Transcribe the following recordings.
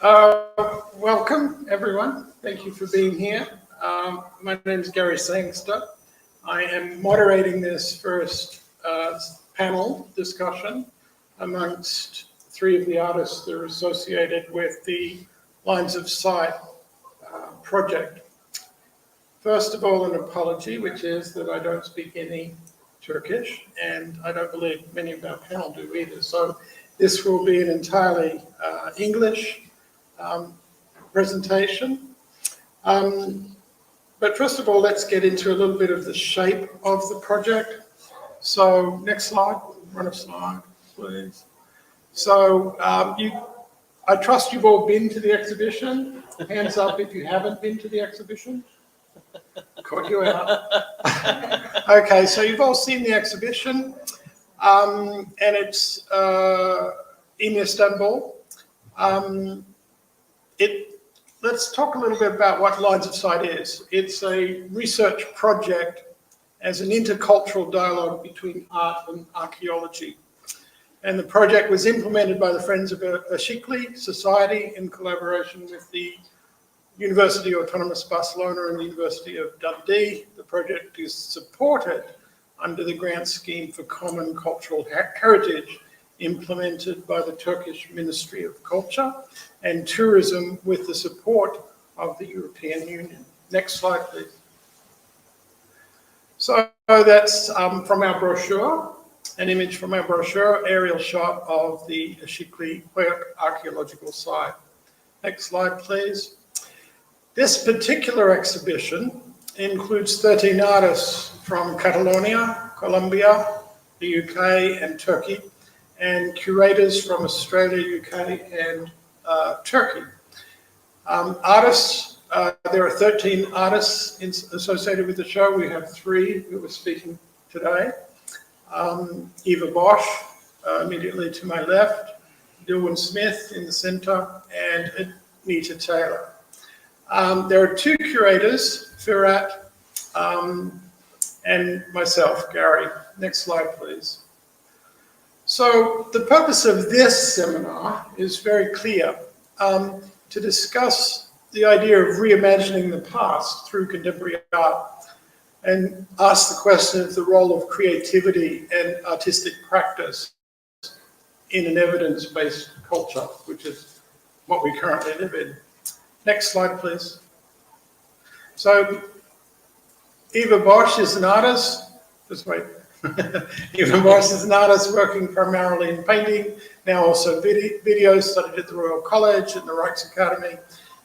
Welcome, everyone. Thank you for being here. My name is Gary Sangster. I am moderating this first panel discussion amongst three of the artists that are associated with the Lines of Sight project. First of all, an apology, which is that I don't speak any Turkish, and I don't believe many of our panel do either. So this will be an entirely English presentation. But first of all, let's get into a little bit of the shape of the project. So next slide, run a slide, please. So I trust you've all been to the exhibition. Hands up if you haven't been to the exhibition. Caught you out. Okay, so you've all seen the exhibition, and it's in Istanbul. Let's talk a little bit about what Lines of Sight is. It's a research project as an intercultural dialogue between art and archaeology. And the project was implemented by the Friends of Aşıklı Society in collaboration with the University Autonomous Barcelona and the University of Dundee. The project is supported under the grant scheme for common cultural heritage implemented by the Turkish Ministry of Culture and Tourism with the support of the European Union. Next slide, please. So that's from our brochure, an image from our brochure, aerial shot of the Aşıklı archaeological site. Next slide, please. This particular exhibition includes 13 artists from Catalonia, Colombia, the UK and Turkey, and curators from Australia, UK and Turkey. Artists, there are 13 artists associated with the show. We have 3 who are speaking today. Bosch, immediately to my left, Dillwyn Smith in the center, and Anita Taylor. There are 2 curators, Ferhat and myself, Gary. Next slide, please. So the purpose of this seminar is very clear, to discuss the idea of reimagining the past through contemporary art and ask the question of the role of creativity and artistic practice in an evidence-based culture, which is what we currently live in. Next slide, please. So Bosch is an artist. Just wait. Bosch is an artist working primarily in painting, now also video, studied at the Royal College and the Rijks Academy,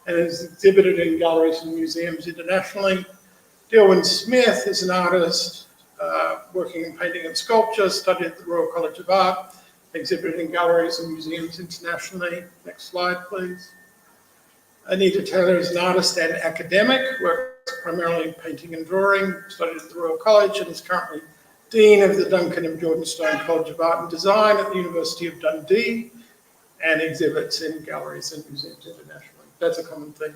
and is exhibited in galleries and museums internationally. Dillwyn Smith is an artist working in painting and sculpture, studied at the Royal College of Art, exhibited in galleries and museums internationally. Next slide, please. Anita Taylor is an artist and academic, works primarily in painting and drawing, studied at the Royal College, and is currently Dean of the Duncan and Jordanstone College of Art and Design at the University of Dundee, and exhibits in galleries and museums internationally. That's a common thing.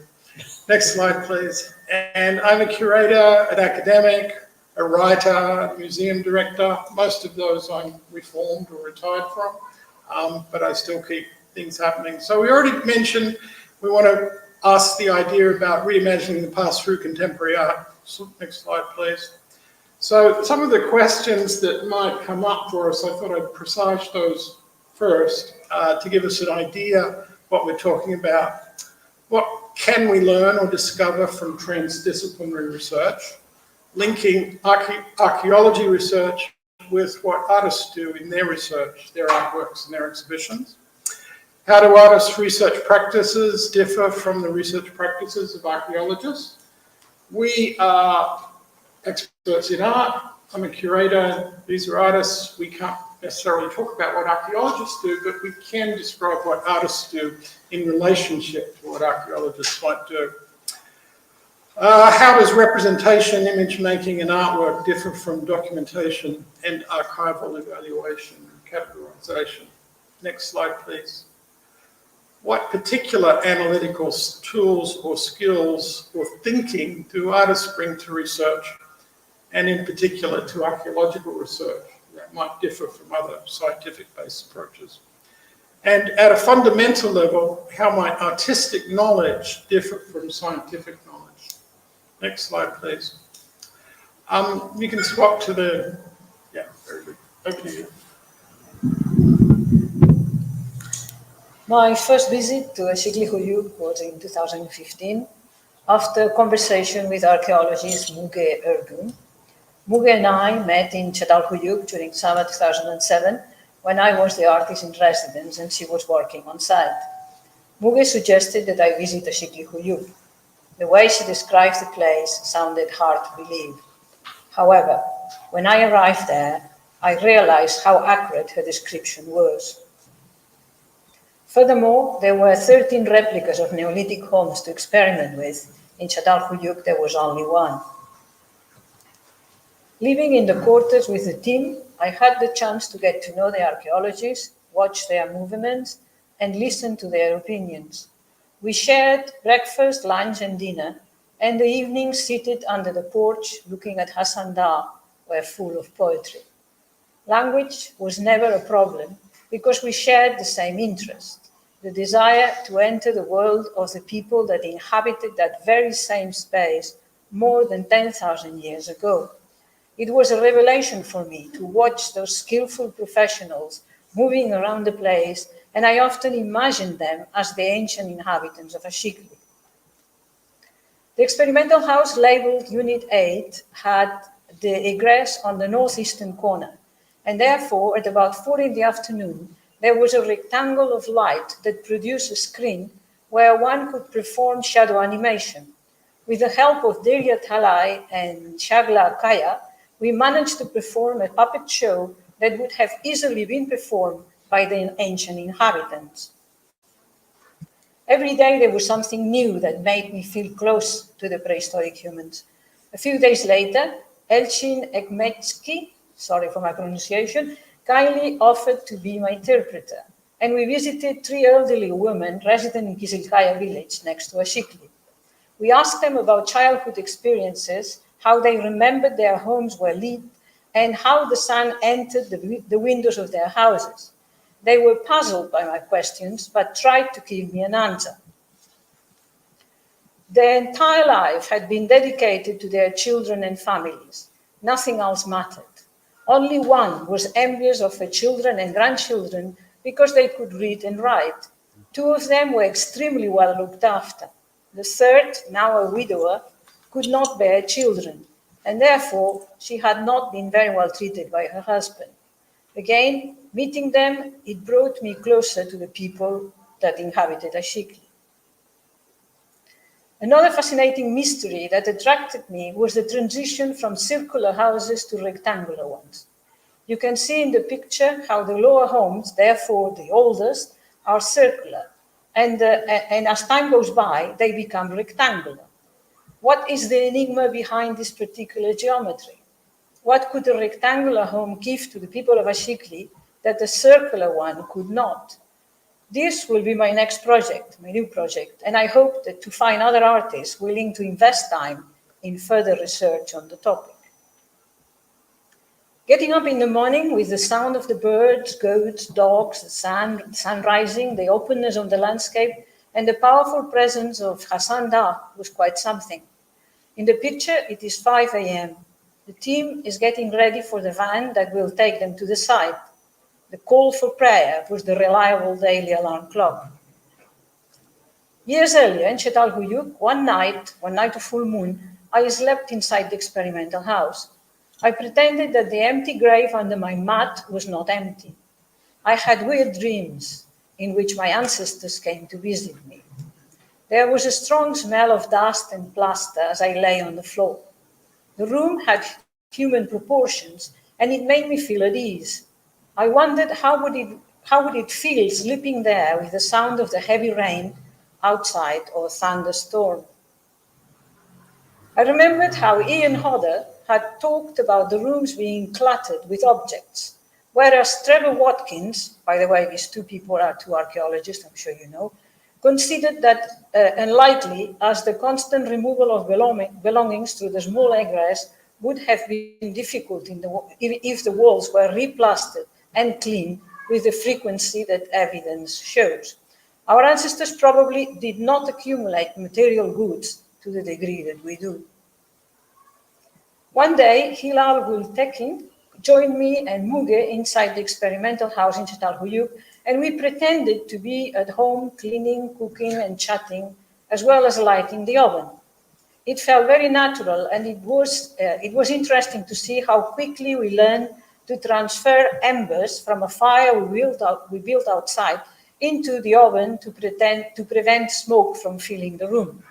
Next slide, please. And I'm a curator, an academic, a writer, a museum director. Most of those I'm reformed or retired from, but I still keep things happening. So we already mentioned we want to ask the idea about reimagining the past through contemporary art. So next slide, please. So some of the questions that might come up for us, I thought I'd presage those first to give us an idea what we're talking about. What can we learn or discover from transdisciplinary research, linking archaeology research with what artists do in their research, their artworks and their exhibitions? How do artists' research practices differ from the research practices of archaeologists? We are experts in art. I'm a curator. These are artists. We can't necessarily talk about what archaeologists do, but we can describe what artists do in relationship to what archaeologists might do. How does representation, image making, and artwork differ from documentation and archival evaluation and categorization? Next slide, please. What particular analytical tools or skills or thinking do artists bring to research, and in particular to archaeological research that might differ from other scientific-based approaches? And at a fundamental level, how might artistic knowledge differ from scientific knowledge? Next slide, please. You can swap to the, yeah, very good. Over to you. My first visit to Aşıklı was in 2015, after a conversation with archaeologist Muge Ergun. Muge and I met in Çatalhöyük during summer 2007, when I was the artist in residence and she was working on site. Muge suggested that I visit Aşıklı. The way she described the place sounded hard to believe. However, when I arrived there, I realized how accurate her description was. Furthermore, there were 13 replicas of Neolithic homes to experiment with. In Çatalhöyük, there was only one. Living in the quarters with the team, I had the chance to get to know the archaeologists, watch their movements, and listen to their opinions. We shared breakfast, lunch, and dinner, and the evenings seated under the porch looking at Hasan Dağ were full of poetry. Language was never a problem because we shared the same interest, the desire to enter the world of the people that inhabited that very same space more than 10,000 years ago. It was a revelation for me to watch those skillful professionals moving around the place, and I often imagined them as the ancient inhabitants of Aşıklı. The experimental house labeled Unit 8 had the egress on the northeastern corner, and therefore at about 4 in the afternoon, there was a rectangle of light that produced a screen where one could perform shadow animation. With the help of Derya Talay and Shagla Kaya, we managed to perform a puppet show that would have easily been performed by the ancient inhabitants. Every day there was something new that made me feel close to the prehistoric humans. A few days later, Elchin Ekmetsky, sorry for my pronunciation, kindly offered to be my interpreter, and we visited 3 elderly women resident in Kizilkaya village next to Aşıklı. We asked them about childhood experiences, how they remembered their homes were lit, and how the sun entered the windows of their houses. They were puzzled by my questions, but tried to give me an answer. Their entire life had been dedicated to their children and families. Nothing else mattered. Only one was envious of her children and grandchildren because they could read and write. 2 of them were extremely well looked after. The third, now a widower, could not bear children, and therefore she had not been very well treated by her husband. Again, meeting them, it brought me closer to the people that inhabited Aşıklı. Another fascinating mystery that attracted me was the transition from circular houses to rectangular ones. You can see in the picture how the lower homes, therefore the oldest, are circular, and as time goes by, they become rectangular. What is the enigma behind this particular geometry? What could a rectangular home give to the people of Aşıklı that a circular one could not? This will be my next project, my new project, and I hope that to find other artists willing to invest time in further research on the topic. Getting up in the morning with the sound of the birds, goats, dogs, the sun rising, the openness of the landscape, and the powerful presence of Hasan Dağ was quite something. In the picture, it is 5 a.m. The team is getting ready for the van that will take them to the site. The call for prayer was the reliable daily alarm clock. Years earlier in Çatalhöyük, one night of full moon, I slept inside the experimental house. I pretended that the empty grave under my mat was not empty. I had weird dreams in which my ancestors came to visit me. There was a strong smell of dust and plaster as I lay on the floor. The room had human proportions, and it made me feel at ease. I wondered how would it feel sleeping there with the sound of the heavy rain outside or thunderstorm. I remembered how Ian Hodder had talked about the rooms being cluttered with objects, whereas Trevor Watkins, by the way, these 2 people are 2 archaeologists, I'm sure you know, considered that unlikely, as the constant removal of belongings through the small egress would have been difficult if the walls were replastered and cleaned with the frequency that evidence shows. Our ancestors probably did not accumulate material goods to the degree that we do. One day, Hilal Gultekin joined me and Muge inside the experimental house in Çatalhöyük, and we pretended to be at home cleaning, cooking, and chatting, as well as lighting the oven. It felt very natural, and it was interesting to see how quickly we learned to transfer embers from a fire we built outside into the oven to prevent smoke from filling the room.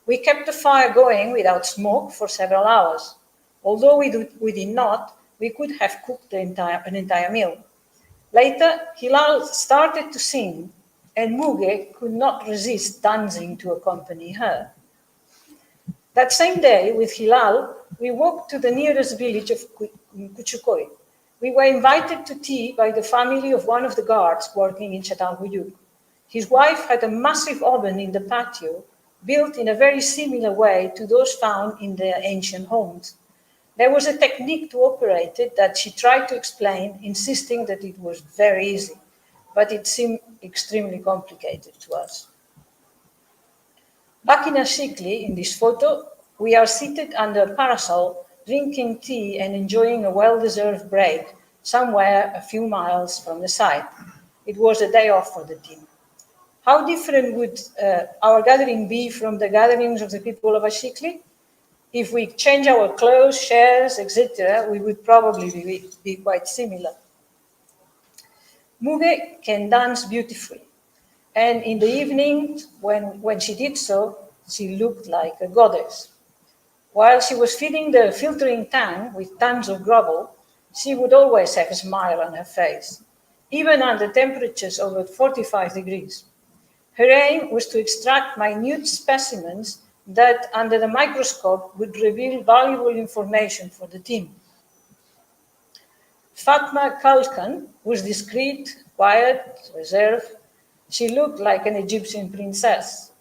We kept the fire going without smoke for several hours. Although we did not, we could have cooked an entire meal. Later, Hilal started to sing, and Muge could not resist dancing to accompany her. That same day, with Hilal, we walked to the nearest village of Küçükköy. We were invited to tea by the family of one of the guards working in Çatalhöyük. His wife had a massive oven in the patio, built in a very similar way to those found in their ancient homes. There was a technique to operate it that she tried to explain, insisting that it was very easy, but it seemed extremely complicated to us. Back in Aşıklı, in this photo, we are seated under a parasol, drinking tea and enjoying a well-deserved break somewhere a few miles from the site. It was a day off for the team. How different would our gathering be from the gatherings of the people of Aşıklı? If we change our clothes, shares, etc., we would probably be quite similar. Muge can dance beautifully, and in the evening, when she did so, she looked like a goddess. While she was feeding the filtering tank with tons of gravel, she would always have a smile on her face, even under temperatures over 45 degrees. Her aim was to extract minute specimens that, under the microscope, would reveal valuable information for the team. Fatma Kalkan was discreet, quiet, reserved. She looked like an Egyptian princess.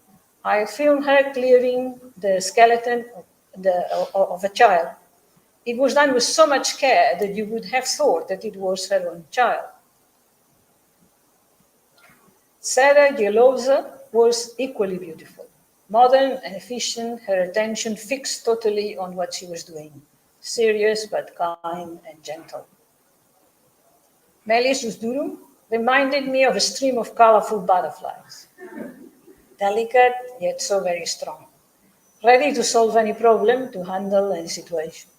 I filmed her clearing the skeleton of a child. It was done with so much care that you would have thought that it was her own child. Sarah Yelovza was equally beautiful. Modern and efficient, her attention fixed totally on what she was doing. Serious but kind and gentle. Melis Duru reminded me of a stream of colorful butterflies. Delicate, yet so very strong. Ready to solve any problem, to handle any situation.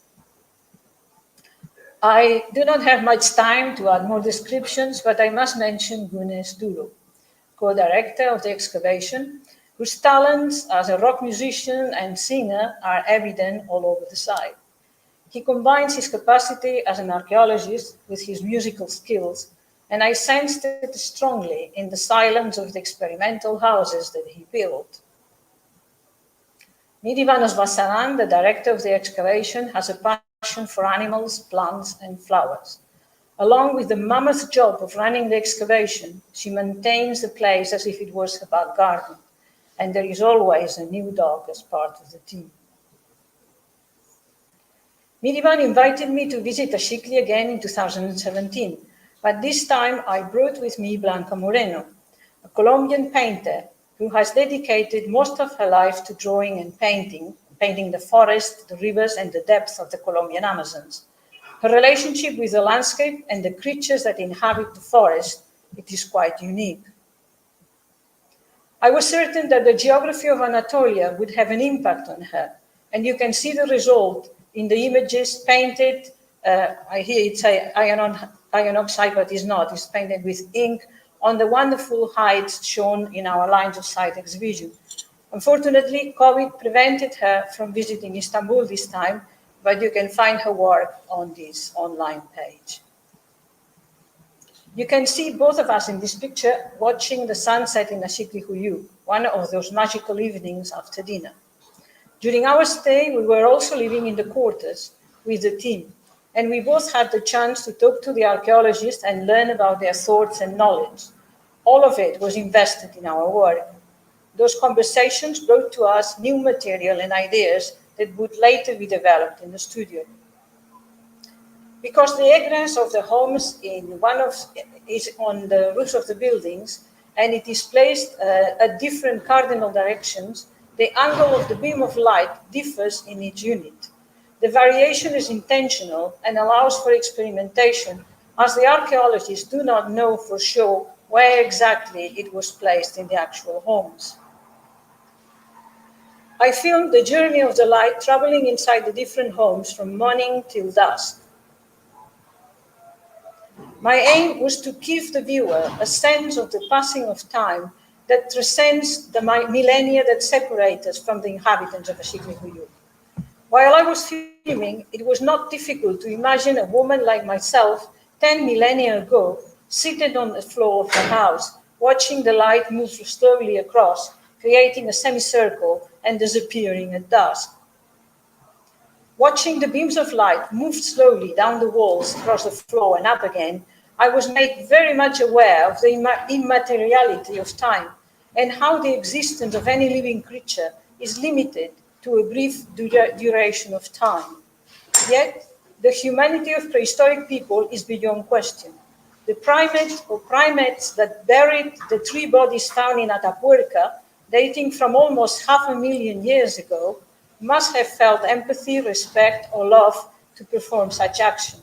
I do not have much time to add more descriptions, but I must mention Güneş Duru, co-director of the excavation, whose talents as a rock musician and singer are evident all over the site. He combines his capacity as an archaeologist with his musical skills, and I sensed it strongly in the silence of the experimental houses that he built. Mihriban Özbaşaran, the director of the excavation, has a passion for animals, plants, and flowers. Along with the mammoth job of running the excavation, she maintains the place as if it was her back garden, and there is always a new dog as part of the team. Mihriban invited me to visit Aşıklı again in 2017, but this time I brought with me Blanca Moreno, a Colombian painter who has dedicated most of her life to drawing and painting the forest, the rivers, and the depths of the Colombian Amazons. Her relationship with the landscape and the creatures that inhabit the forest, it is quite unique. I was certain that the geography of Anatolia would have an impact on her, and you can see the result in the images painted. I hear it say iron oxide, but it's not. It's painted with ink on the wonderful heights shown in our lines of sight exhibition. Unfortunately, COVID prevented her from visiting Istanbul this time, but you can find her work on this online page. You can see both of us in this picture watching the sunset in Aşıklı, one of those magical evenings after dinner. During our stay, we were also living in the quarters with the team, and we both had the chance to talk to the archaeologists and learn about their thoughts and knowledge. All of it was invested in our work. Those conversations brought to us new material and ideas that would later be developed in the studio. Because the egress of the homes is on the roofs of the buildings, and it is placed at different cardinal directions, the angle of the beam of light differs in each unit. The variation is intentional and allows for experimentation, as the archaeologists do not know for sure where exactly it was placed in the actual homes. I filmed the journey of the light traveling inside the different homes from morning till dusk. My aim was to give the viewer a sense of the passing of time that transcends the millennia that separate us from the inhabitants of Aşıklı. While I was filming, it was not difficult to imagine a woman like myself 10 millennia ago, seated on the floor of the house, watching the light move slowly across, creating a semicircle and disappearing at dusk. Watching the beams of light move slowly down the walls, across the floor and up again, I was made very much aware of the immateriality of time and how the existence of any living creature is limited to a brief duration of time. Yet, the humanity of prehistoric people is beyond question. The primates that buried the three bodies found in Atapuerca, dating from almost 500,000 years ago, must have felt empathy, respect, or love to perform such action.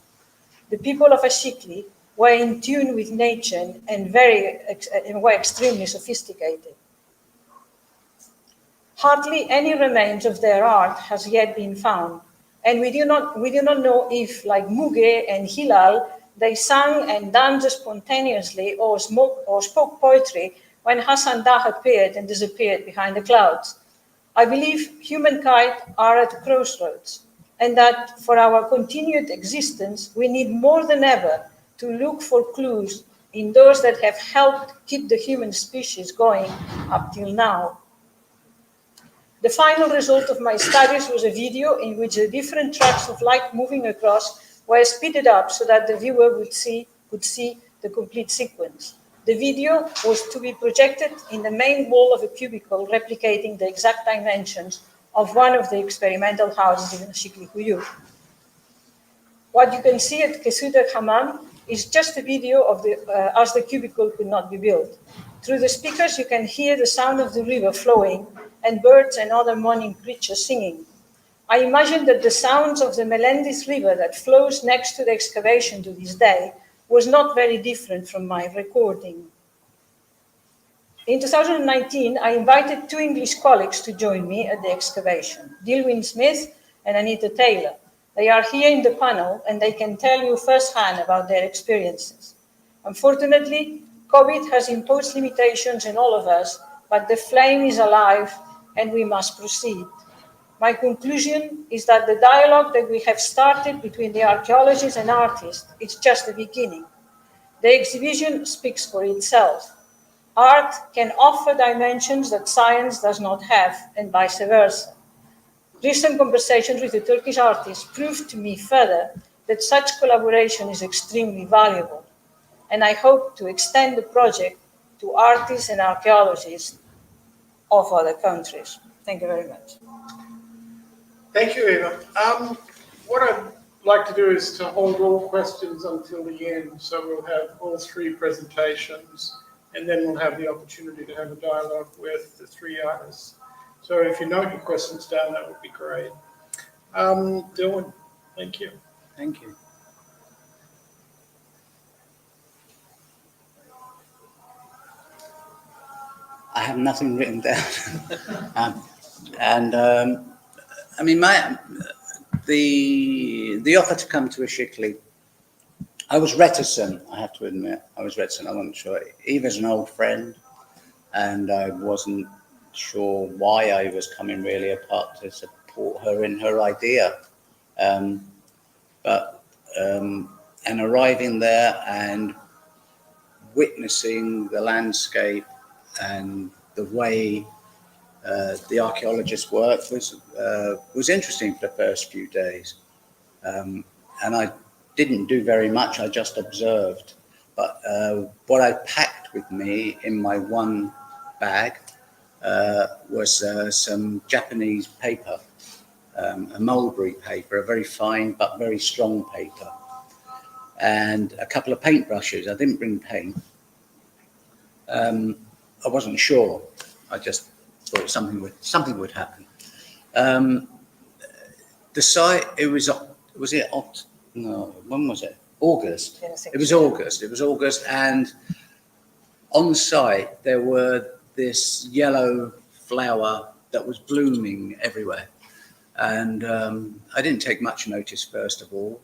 The people of Aşıklı were in tune with nature and were extremely sophisticated. Hardly any remains of their art has yet been found, and we do not know if, like Muge and Hilal, they sang and danced spontaneously or spoke poetry when Hassan Dagh appeared and disappeared behind the clouds. I believe humankind are at a crossroads, and that for our continued existence, we need more than ever to look for clues in those that have helped keep the human species going up till now. The final result of my studies was a video in which the different tracks of light moving across were speeded up so that the viewer could see the complete sequence. The video was to be projected in the main wall of a cubicle, replicating the exact dimensions of one of the experimental houses in Aşıklı. What you can see at Kesuda Hammam is just a video of as the cubicle could not be built. Through the speakers, you can hear the sound of the river flowing and birds and other morning creatures singing. I imagine that the sounds of the Melendez River that flows next to the excavation to this day was not very different from my recording. In 2019, I invited two English colleagues to join me at the excavation, Dillwyn Smith and Anita Taylor. They are here in the panel and they can tell you firsthand about their experiences. Unfortunately, COVID has imposed limitations on all of us, but the flame is alive and we must proceed. My conclusion is that the dialogue that we have started between the archaeologists and artists is just the beginning. The exhibition speaks for itself. Art can offer dimensions that science does not have, and vice versa. Recent conversations with the Turkish artists proved to me further that such collaboration is extremely valuable, and I hope to extend the project to artists and archaeologists of other countries. Thank you very much. Thank you, Eva. What I'd like to do is to hold all questions until the end, so we'll have all three presentations, and then we'll have the opportunity to have a dialogue with the three artists. So if you note your questions down, that would be great. Dillwyn, thank you. Thank you. I have nothing written down. I mean, the offer to come to Aşıklı, I was reticent, I have to admit. I was reticent, I wasn't sure. Eva's an old friend, and I wasn't sure why I was coming really, apart to support her in her idea. And arriving there and witnessing the landscape and the way the archaeologists work was interesting for the first few days. And I didn't do very much, I just observed. But what I packed with me in my one bag was some Japanese paper, a mulberry paper, a very fine but very strong paper. and a couple of paintbrushes. I didn't bring paint. I wasn't sure. I just thought something would happen. The site, when was it? August. It was August, and on site there were this yellow flower that was blooming everywhere. And I didn't take much notice, first of all.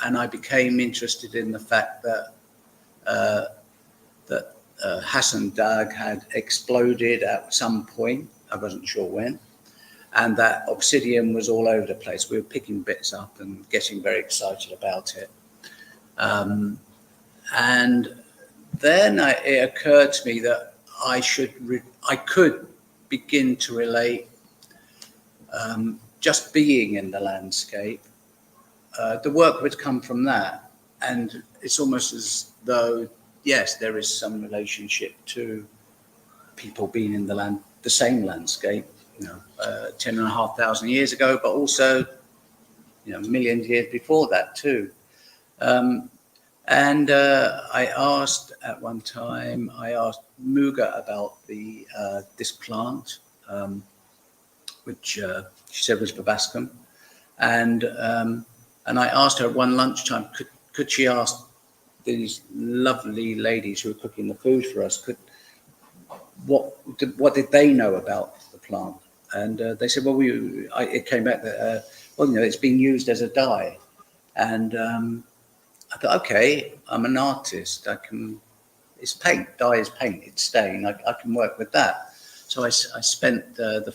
And I became interested in the fact that Hassan Dag had exploded at some point. I wasn't sure when. And that obsidian was all over the place. We were picking bits up and getting very excited about it. And then it occurred to me that I could begin to relate just being in the landscape. The work would come from that. And it's almost as though, yes, there is some relationship to people being in the same landscape, 10,500 years ago, but also, millions of years before that too. And I asked at one time, Muga about this plant, which she said was verbascum. And I asked her one lunchtime, could she ask these lovely ladies who were cooking the food for us, what did they know about the plant? And they said, well, it came back that, it's being used as a dye. And I thought, okay, I'm an artist. It's paint, dye is paint, it's stain. I can work with that. So I spent the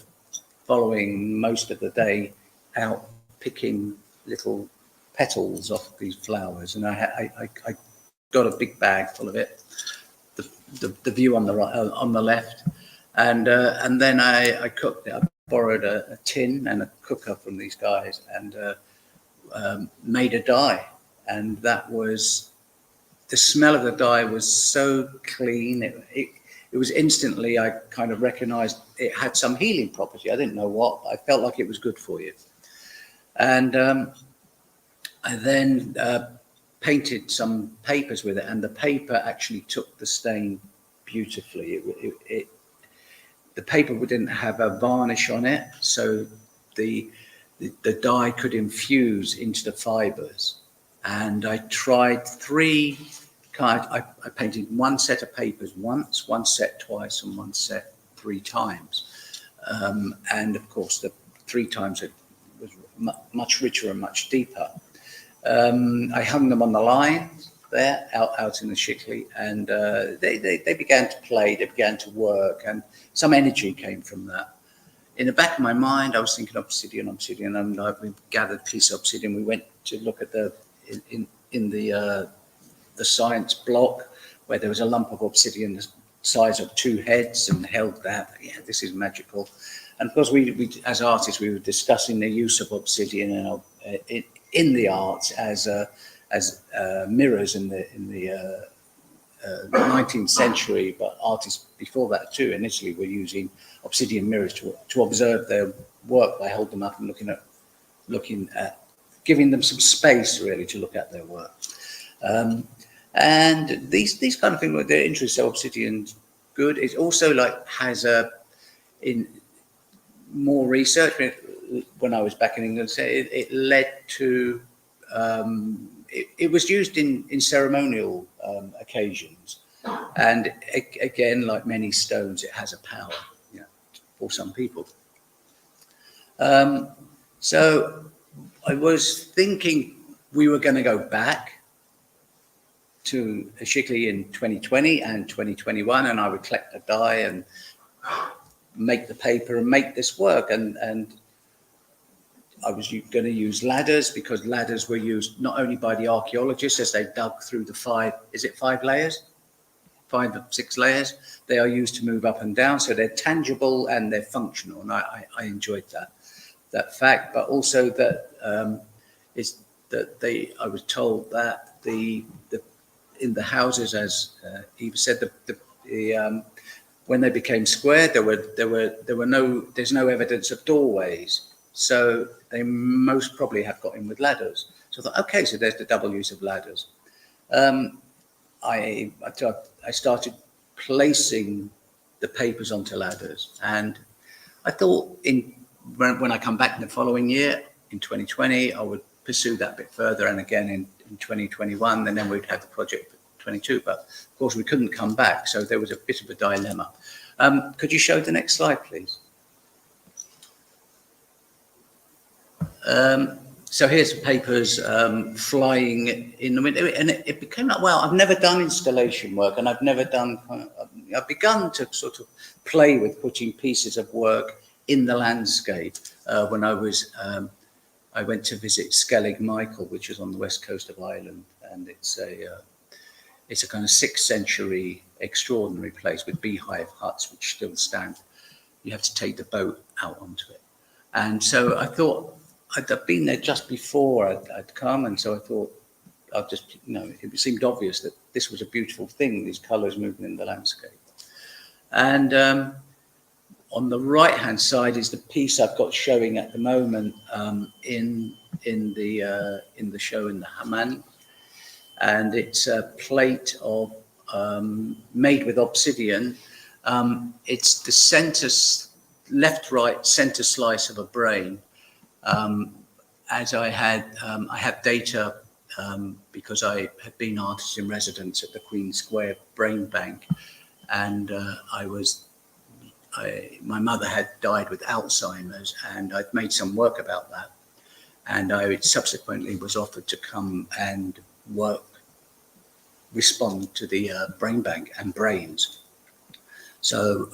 following most of the day out picking little petals off these flowers. And I got a big bag full of it, the view on the right, on the left. And then I cooked it. I borrowed a tin and a cooker from these guys and made a dye. And that was, the smell of the dye was so clean. It was instantly, I kind of recognized it had some healing property. I didn't know what, I felt like it was good for you. And I then painted some papers with it, and the paper actually took the stain beautifully. The paper didn't have a varnish on it, so the dye could infuse into the fibers. And I tried three kinds. I painted one set of papers once, one set twice, and one set 3 times. And of course, the 3 times it was much richer and much deeper. I hung them on the line there, out in the Aşıklı, and they began to play, they began to work, and some energy came from that. In the back of my mind, I was thinking obsidian, and we gathered a piece of obsidian. We went to look at in the science block, where there was a lump of obsidian the size of 2 heads, and held that. Yeah, this is magical. And of course, we as artists, we were discussing the use of obsidian in the arts as mirrors in the 19th century, but artists before that too in Italy were using obsidian mirrors to observe their work. They hold them up and looking at giving them some space really to look at their work. And these kind of things, their interest in obsidian's good. It also has in more research. When I was back in England, it led to it was used in ceremonial occasions, and again, like many stones, it has a power, for some people. So I was thinking we were going to go back to Aşıklı in 2020 and 2021, and I would collect the dye and make the paper and make this work. And I was going to use ladders, because ladders were used not only by the archaeologists as they dug through the 5 layers? 5 or 6 layers. They are used to move up and down, so they're tangible and they're functional. And I enjoyed that fact, but also that I was told that in the houses, as Eva said, when they became square, there's no evidence of doorways. So they most probably have got in with ladders. So I thought, okay, so there's the double use of ladders. I started placing the papers onto ladders, and I thought when I come back in the following year, in 2020, I would pursue that a bit further, and again in 2021, and then we'd have the project for 22. But of course, we couldn't come back, so there was a bit of a dilemma. Could you show the next slide, please? So here's the papers flying in the wind, and it became like, well, I've never done installation work, and I've begun to sort of play with putting pieces of work in the landscape when I went to visit Skellig Michael, which is on the west coast of Ireland, and it's a kind of 6th century extraordinary place with beehive huts which still stand. You have to take the boat out onto it, and so I thought I'd been there just before I'd come, and so I thought I'd just, it seemed obvious that this was a beautiful thing, these colours moving in the landscape. And on the right-hand side is the piece I've got showing at the moment in the show in the Haman, and it's a plate of made with obsidian. It's the left-right center slice of a brain. As I have data because I had been artist in residence at the Queen Square Brain Bank, and my mother had died with Alzheimer's, and I'd made some work about that, and I subsequently was offered to come and respond to the brain bank and brains. So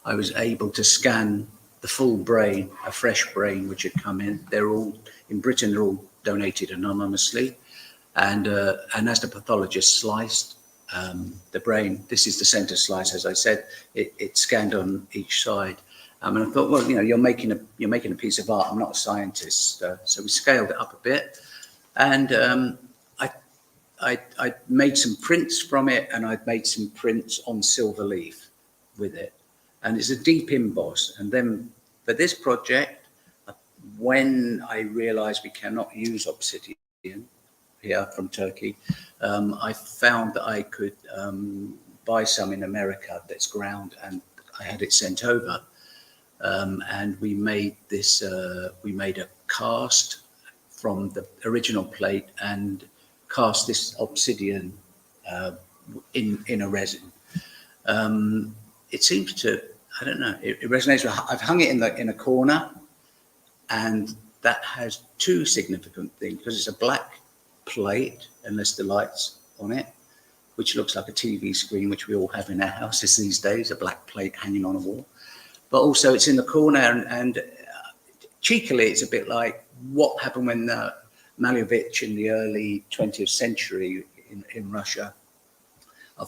I was able to scan the full brain, a fresh brain which had come in. They're all in Britain. They're all donated anonymously, and as the pathologist sliced the brain, this is the center slice, as I said. It scanned on each side, and I thought, well, you're making a piece of art. I'm not a scientist, so we scaled it up a bit, and I made some prints from it, and I'd made some prints on silver leaf with it. And it's a deep emboss. And then for this project, when I realized we cannot use obsidian here from Turkey, I found that I could buy some in America that's ground, and I had it sent over. And we made this, we made a cast from the original plate and cast this obsidian in a resin. It seems to, I don't know, it resonates. I've hung it in a corner, and that has two significant things, because it's a black plate, unless the light's on it, which looks like a TV screen, which we all have in our houses these days, a black plate hanging on a wall. But also it's in the corner, and cheekily, it's a bit like what happened when Malevich in the early 20th century in Russia, a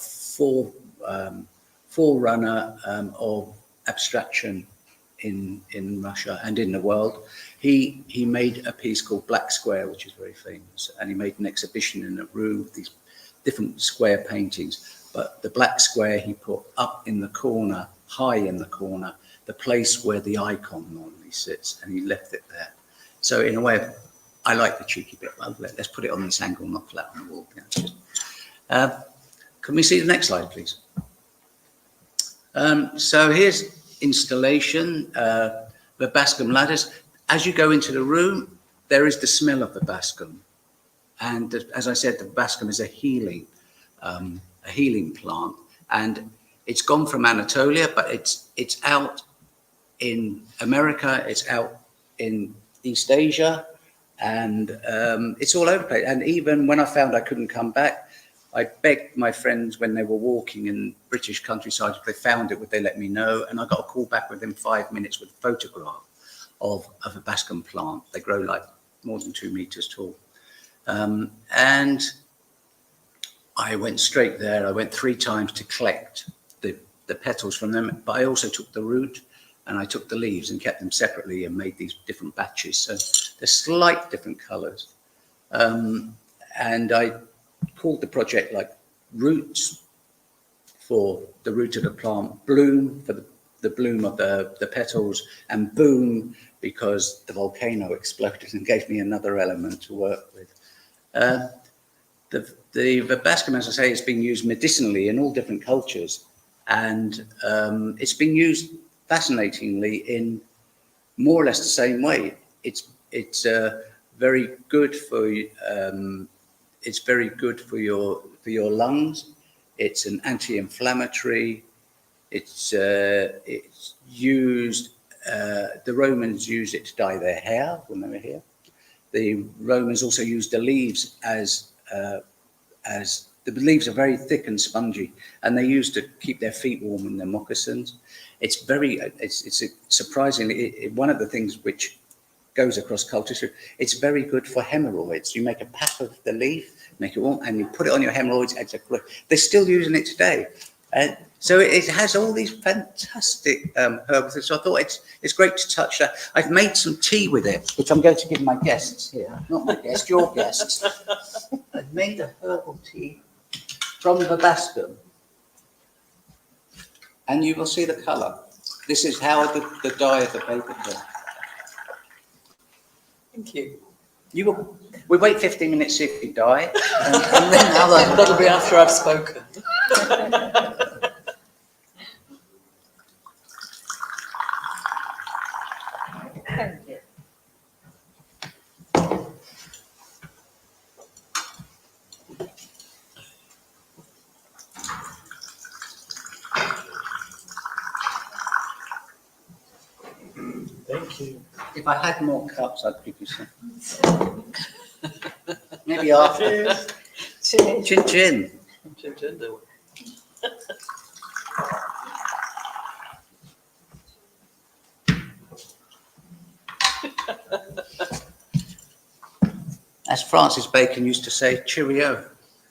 forerunner of abstraction in Russia and in the world. He made a piece called Black Square, which is very famous, and he made an exhibition in a room with these different square paintings. But the black square he put up in the corner, high in the corner, the place where the icon normally sits, and he left it there. So in a way, I like the cheeky bit. Well, let's put it on this angle, not flat on the wall. Can we see the next slide, please? So here's installation, the Bascom ladders. As you go into the room, there is the smell of the Bascom. And as I said, the Bascom is a healing plant. And it's gone from Anatolia, but it's out in America, it's out in East Asia, and it's all over the place. And even when I found I couldn't come back, I begged my friends when they were walking in British countryside, if they found it, would they let me know? And I got a call back within 5 minutes with a photograph of a Bascom plant. They grow like more than 2 meters tall. And I went straight there. I went 3 times to collect the petals from them, but I also took the root and I took the leaves and kept them separately and made these different batches. So they're slight different colors. And I called the project like Roots for the root of the plant, Bloom for the bloom of the petals, and Boom because the volcano exploded and gave me another element to work with. The verbascum, as I say, is being used medicinally in all different cultures, and it's been used fascinatingly in more or less the same way. It's very good for your lungs. It's an anti-inflammatory. It's used. The Romans used it to dye their hair when they were here. The Romans also used the leaves as the leaves are very thick and spongy, and they used to keep their feet warm in their moccasins. It's surprisingly one of the things which goes across cultures. It's very good for hemorrhoids. You make a pack of the leaf, make it warm, and you put it on your hemorrhoids. They're still using it today. So it has all these fantastic herbs. So I thought it's great to touch that. I've made some tea with it, which I'm going to give my guests here. Not my guests, your guests. I've made a herbal tea from verbascum, and you will see the colour. This is how the dye of the paper comes. Thank you. We wait 15 minutes, see if you die, and then that'll be after I've spoken. Thank you. Thank you. if I had more cups, I'd give you some. Maybe after. Cheers. Chin chin. Chin chin, do As Francis Bacon used to say, cheerio.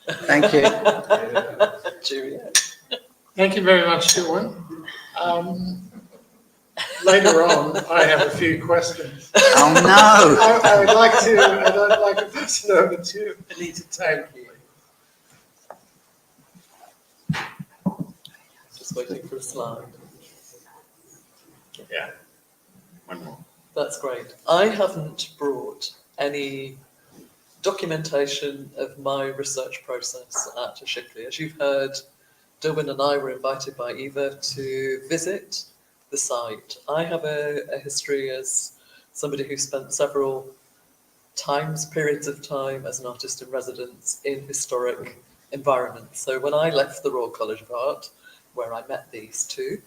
Thank you. Cheerio. Thank you very much, Dillwyn. Later on, I have a few questions. Oh no! I'd like to pass it over to Anita Taylor. Just waiting for a slide. Yeah. One more. That's great. I haven't brought any documentation of my research process at Aşıklı. As you've heard, Dillwyn and I were invited by Eva to visit the site. I have a history as somebody who spent several periods of time as an artist in residence in historic environments. So when I left the Royal College of Art, where I met these two,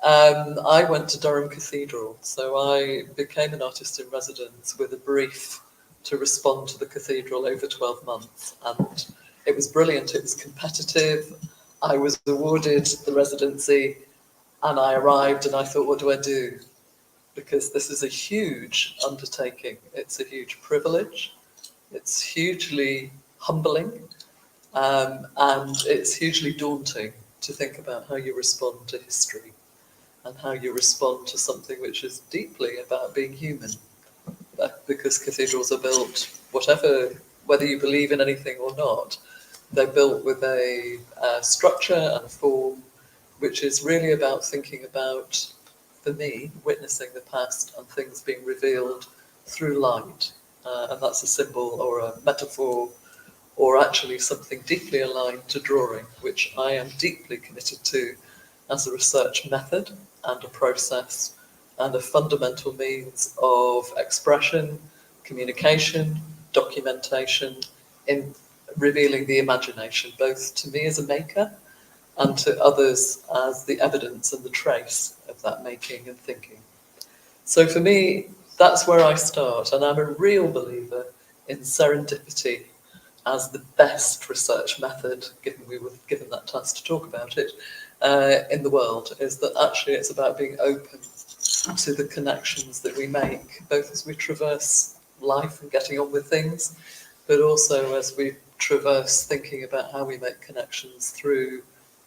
I went to Durham Cathedral. So I became an artist in residence with a brief to respond to the cathedral over 12 months. And it was brilliant. It was competitive. I was awarded the residency and I arrived and I thought, what do I do? Because this is a huge undertaking. It's a huge privilege. It's hugely humbling. And it's hugely daunting to think about how you respond to history and how you respond to something which is deeply about being human. Because cathedrals are built, whether you believe in anything or not, they're built with a structure and a form which is really about thinking about, for me, witnessing the past and things being revealed through light. And that's a symbol or a metaphor or actually something deeply aligned to drawing, which I am deeply committed to as a research method and a process and a fundamental means of expression, communication, documentation, in revealing the imagination, both to me as a maker and to others as the evidence and the trace of that making and thinking. So for me, that's where I start, and I'm a real believer in serendipity as the best research method, given we were given that task to talk about it, in the world, is that actually it's about being open to the connections that we make, both as we traverse life and getting on with things, but also as we traverse thinking about how we make connections through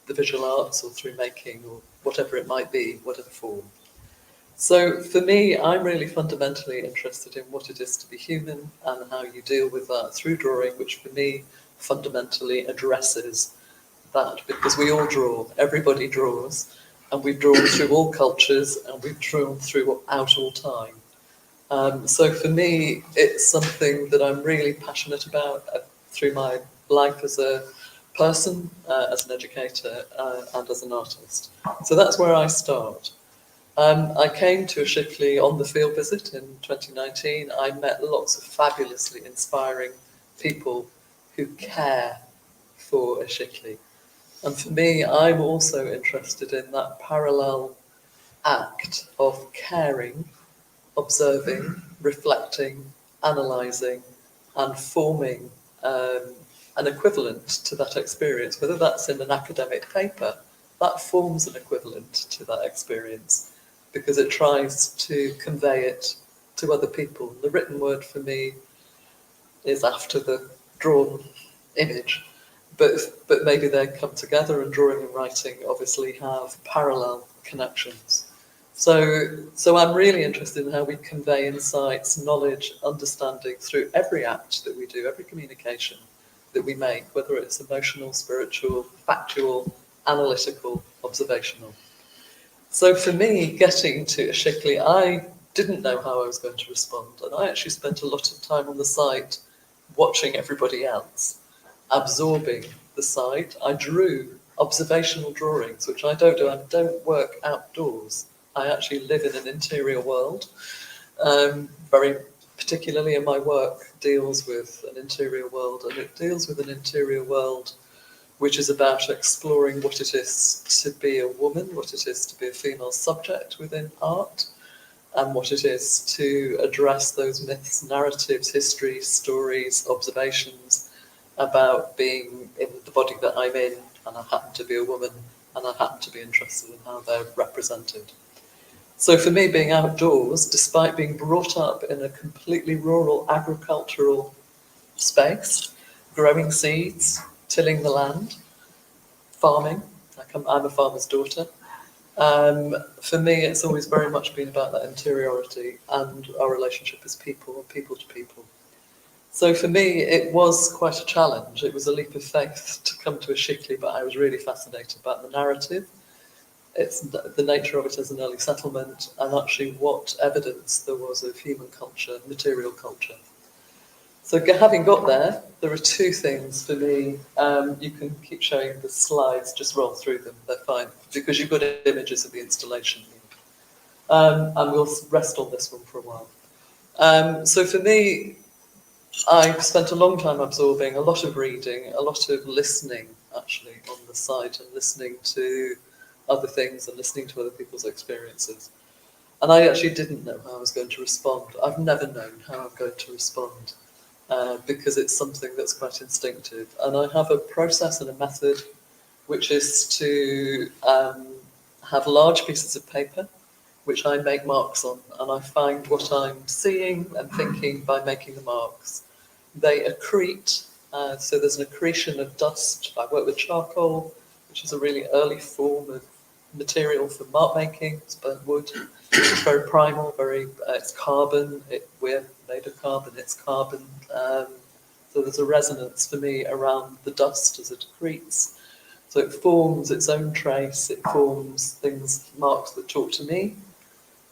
the visual arts or through making or whatever it might be, whatever form. So for me, I'm really fundamentally interested in what it is to be human and how you deal with that through drawing, which for me fundamentally addresses that, because we all draw, everybody draws, and we've drawn through all cultures and we've drawn throughout all time. So for me, it's something that I'm really passionate about. through my life as a person, as an educator, and as an artist. So that's where I start. I came to Aşıklı on the field visit in 2019. I met lots of fabulously inspiring people who care for Aşıklı. And for me, I'm also interested in that parallel act of caring, observing, reflecting, analysing, and forming an equivalent to that experience, whether that's in an academic paper, that forms an equivalent to that experience because it tries to convey it to other people. The written word for me is after the drawn image, but maybe they come together, and drawing and writing obviously have parallel connections. So I'm really interested in how we convey insights, knowledge, understanding through every act that we do, every communication that we make, whether it's emotional, spiritual, factual, analytical, observational. So for me, getting to Aşıklı, I didn't know how I was going to respond, and I actually spent a lot of time on the site watching everybody else, absorbing the site. I drew observational drawings, which I don't do. I don't work outdoors. I actually live in an interior world. Very particularly in my work deals with an interior world, and it deals with an interior world which is about exploring what it is to be a woman, what it is to be a female subject within art, and what it is to address those myths, narratives, histories, stories, observations about being in the body that I'm in, and I happen to be a woman, and I happen to be interested in how they're represented. So for me, being outdoors, despite being brought up in a completely rural agricultural space, growing seeds, tilling the land, farming, I'm a farmer's daughter. For me, it's always very much been about that interiority and our relationship as people and people to people. So for me, it was quite a challenge. It was a leap of faith to come to Aşıklı, but I was really fascinated about the narrative. It's the nature of it as an early settlement, and actually what evidence there was of human culture, material culture. So having got there, there are two things for me. You can keep showing the slides, just roll through them, they're fine, because you've got images of the installation. And we'll rest on this one for a while. So for me, I've spent a long time absorbing, a lot of reading, a lot of listening, actually, on the site, and listening to other things and listening to other people's experiences. And I actually didn't know how I was going to respond. I've never known how I'm going to respond. Because it's something that's quite instinctive. And I have a process and a method which is to have large pieces of paper which I make marks on, and I find what I'm seeing and thinking by making the marks. They accrete, so there's an accretion of dust. I work with charcoal, which is a really early form of material for mark making. It's burnt wood. It's very primal, it's carbon. We're made of carbon, it's carbon. So there's a resonance for me around the dust as it accretes. So it forms its own trace, it forms marks that talk to me.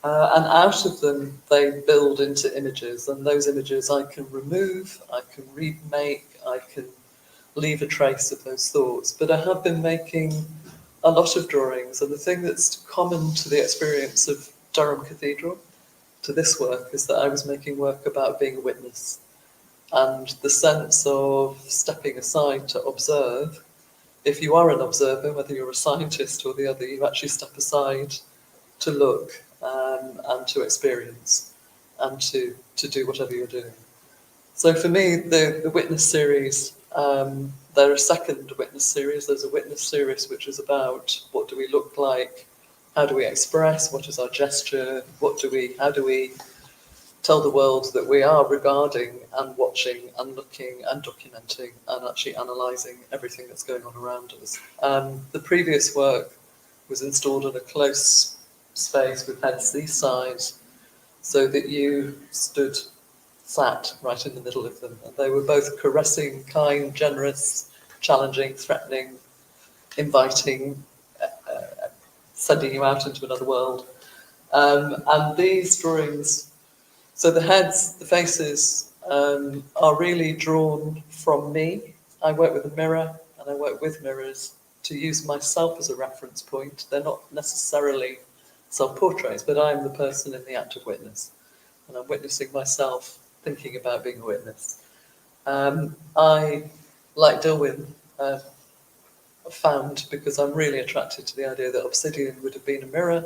And out of them, they build into images, and those images I can remove, I can remake, I can leave a trace of those thoughts. But I have been making a lot of drawings, and the thing that's common to the experience of Durham Cathedral, to this work, is that I was making work about being a witness, and the sense of stepping aside to observe. If you are an observer, whether you're a scientist or the other, you actually step aside to look and to experience and to do whatever you're doing. So for me, the witness series, there are second witness series. There's a witness series which is about what do we look like, how do we express, what is our gesture, how do we tell the world that we are regarding and watching and looking and documenting and actually analysing everything that's going on around us. The previous work was installed in a close space with heads these size, so that you sat right in the middle of them. And they were both caressing, kind, generous, challenging, threatening, inviting, sending you out into another world. And these drawings, so the heads, the faces, are really drawn from me. I work with a mirror and I work with mirrors to use myself as a reference point. They're not necessarily self-portraits, but I'm the person in the act of witness. And I'm witnessing myself thinking about being a witness. I, like Dillwyn, found, because I'm really attracted to the idea that obsidian would have been a mirror,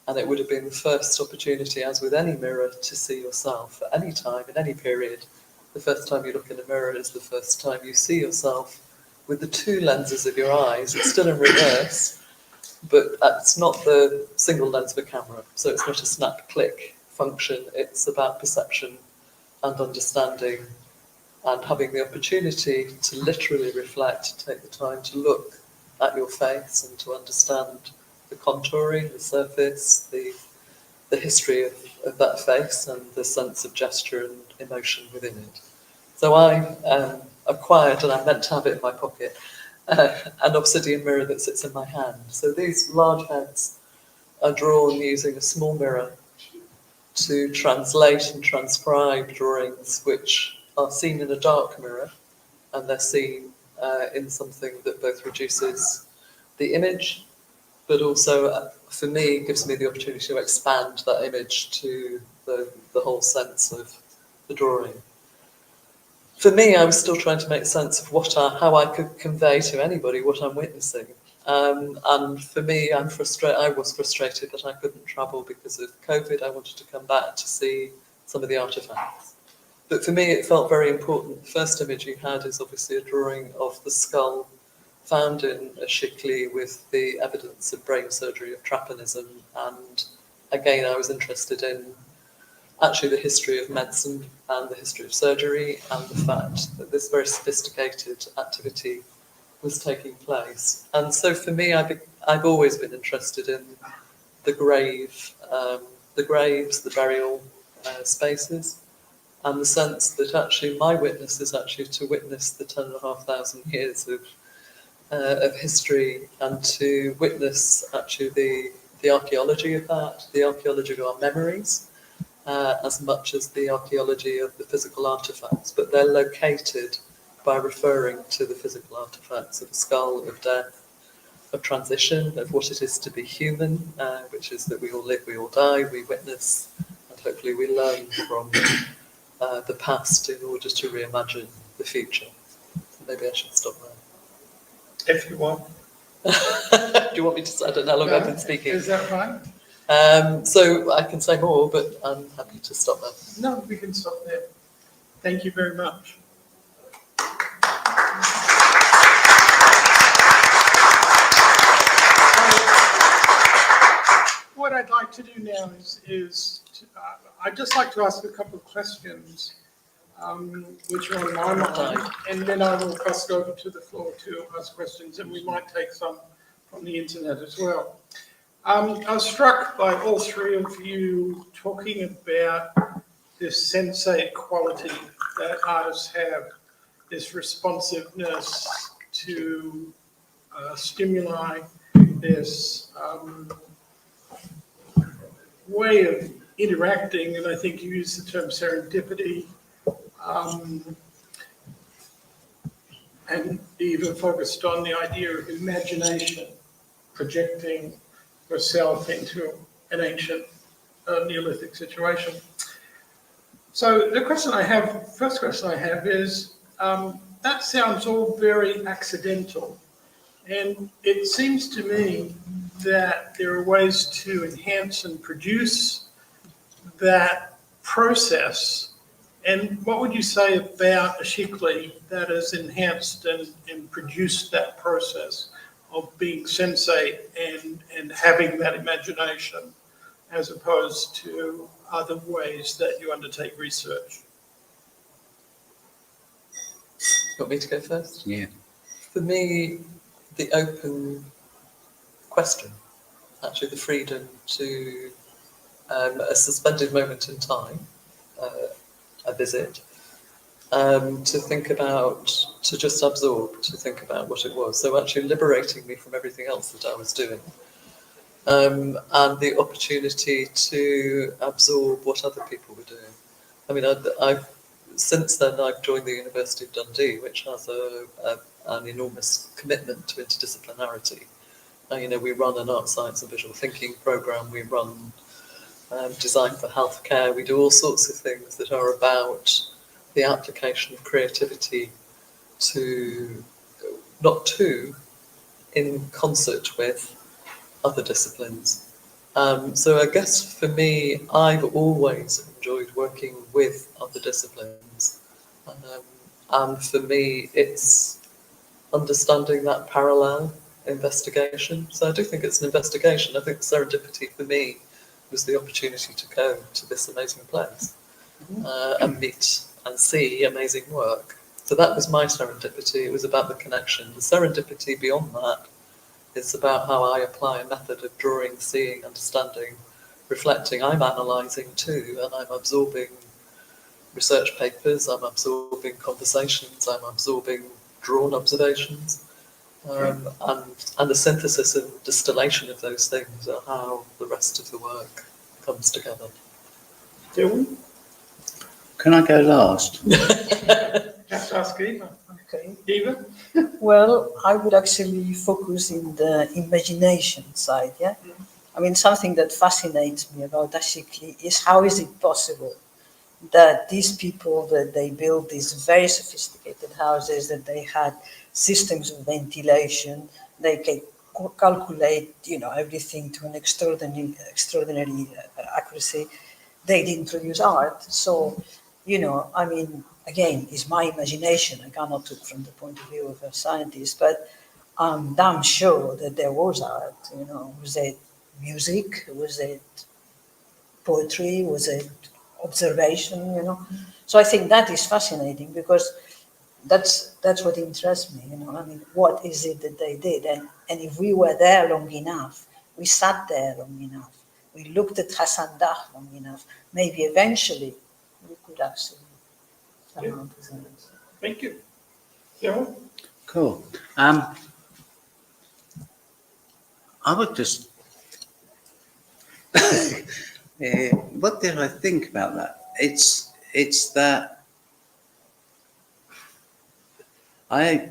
and it would have been the first opportunity, as with any mirror, to see yourself at any time, in any period. The first time you look in a mirror is the first time you see yourself with the two lenses of your eyes. It's still in reverse, but it's not the single lens of a camera, so it's not a snap-click function. It's about perception and understanding and having the opportunity to literally reflect, take the time to look at your face and to understand the contouring, the surface, the history of that face and the sense of gesture and emotion within it. So I acquired, and I meant to have it in my pocket, an obsidian mirror that sits in my hand. So these large heads are drawn using a small mirror to translate and transcribe drawings which are seen in a dark mirror, and they're seen in something that both reduces the image, but also, for me, gives me the opportunity to expand that image to the whole sense of the drawing. For me, I was still trying to make sense of how I could convey to anybody what I'm witnessing. And for me, I was frustrated that I couldn't travel because of COVID. I wanted to come back to see some of the artefacts. But for me, it felt very important. The first image you had is obviously a drawing of the skull found in Aşıklı with the evidence of brain surgery, of trypanism. And again, I was interested in actually the history of medicine and the history of surgery and the fact that this very sophisticated activity was taking place. And so for me, I've always been interested in the graves, the burial spaces, and the sense that actually my witness is actually to witness the 10,500 years of history and to witness actually the archaeology of that, the archaeology of our memories, as much as the archaeology of the physical artefacts, but they're located by referring to the physical artefacts of the skull, of death, of transition, of what it is to be human, which is that we all live, we all die, we witness, and hopefully we learn from the past in order to reimagine the future. So maybe I should stop there. If you want. Do you want me to? I don't know how long I've been speaking. Is that right? So I can say more, but I'm happy to stop there. No, we can stop there. Thank you very much. What I'd like to do now is I'd just like to ask a couple of questions which are on my mind, and then I will pass it over to the floor to ask questions, and we might take some from the internet as well. I was struck by all three of you talking about this sensate quality that artists have, this responsiveness to stimuli, this way of interacting, and I think you used the term serendipity, and even focused on the idea of imagination, projecting yourself into an ancient Neolithic situation. So the first question I have is, that sounds all very accidental, and it seems to me that there are ways to enhance and produce that process. And what would you say about Aşıklı that has enhanced and produced that process of being sensate and having that imagination, as opposed to other ways that you undertake research? You want me to go first? Yeah. For me, the open question, actually the freedom to a suspended moment in time, a visit, to think about, to just absorb, to think about what it was. So actually liberating me from everything else that I was doing. And the opportunity to absorb what other people were doing. I mean, since then, I've joined the University of Dundee, which has an enormous commitment to interdisciplinarity. We run an art, science and visual thinking programme, we run design for healthcare, we do all sorts of things that are about the application of creativity in concert with other disciplines. So I guess for me, I've always enjoyed working with other disciplines. And for me, it's understanding that parallel investigation. So I do think it's an investigation. I think serendipity for me was the opportunity to go to this amazing place and meet and see amazing work. So that was my serendipity. It was about the connection. The serendipity beyond that is about how I apply a method of drawing, seeing, understanding, reflecting. I'm analysing too, and I'm absorbing research papers, I'm absorbing conversations, I'm absorbing drawn observations. And the synthesis and distillation of those things are how the rest of the work comes together. Dillwyn? Can I go last? Have to ask Eva. Okay. Eva? Well, I would actually focus in the imagination side, yeah? I mean, something that fascinates me about Aşıklı is how is it possible that these people, that they built these very sophisticated houses, that they had systems of ventilation, they can calculate, everything to an extraordinary accuracy. They didn't produce art. So, I mean, again, it's my imagination. I cannot talk from the point of view of a scientist, but I'm damn sure that there was art. Was it music? Was it poetry? Was it observation? So I think that is fascinating because that's what interests me. I mean, what is it that they did? And if we were there long enough, we sat there long enough, we looked at Hassan Dagh long enough, maybe eventually we could actually come out with an answer. Thank you. Yeah. Cool. I would just. What did I think about that? It's that I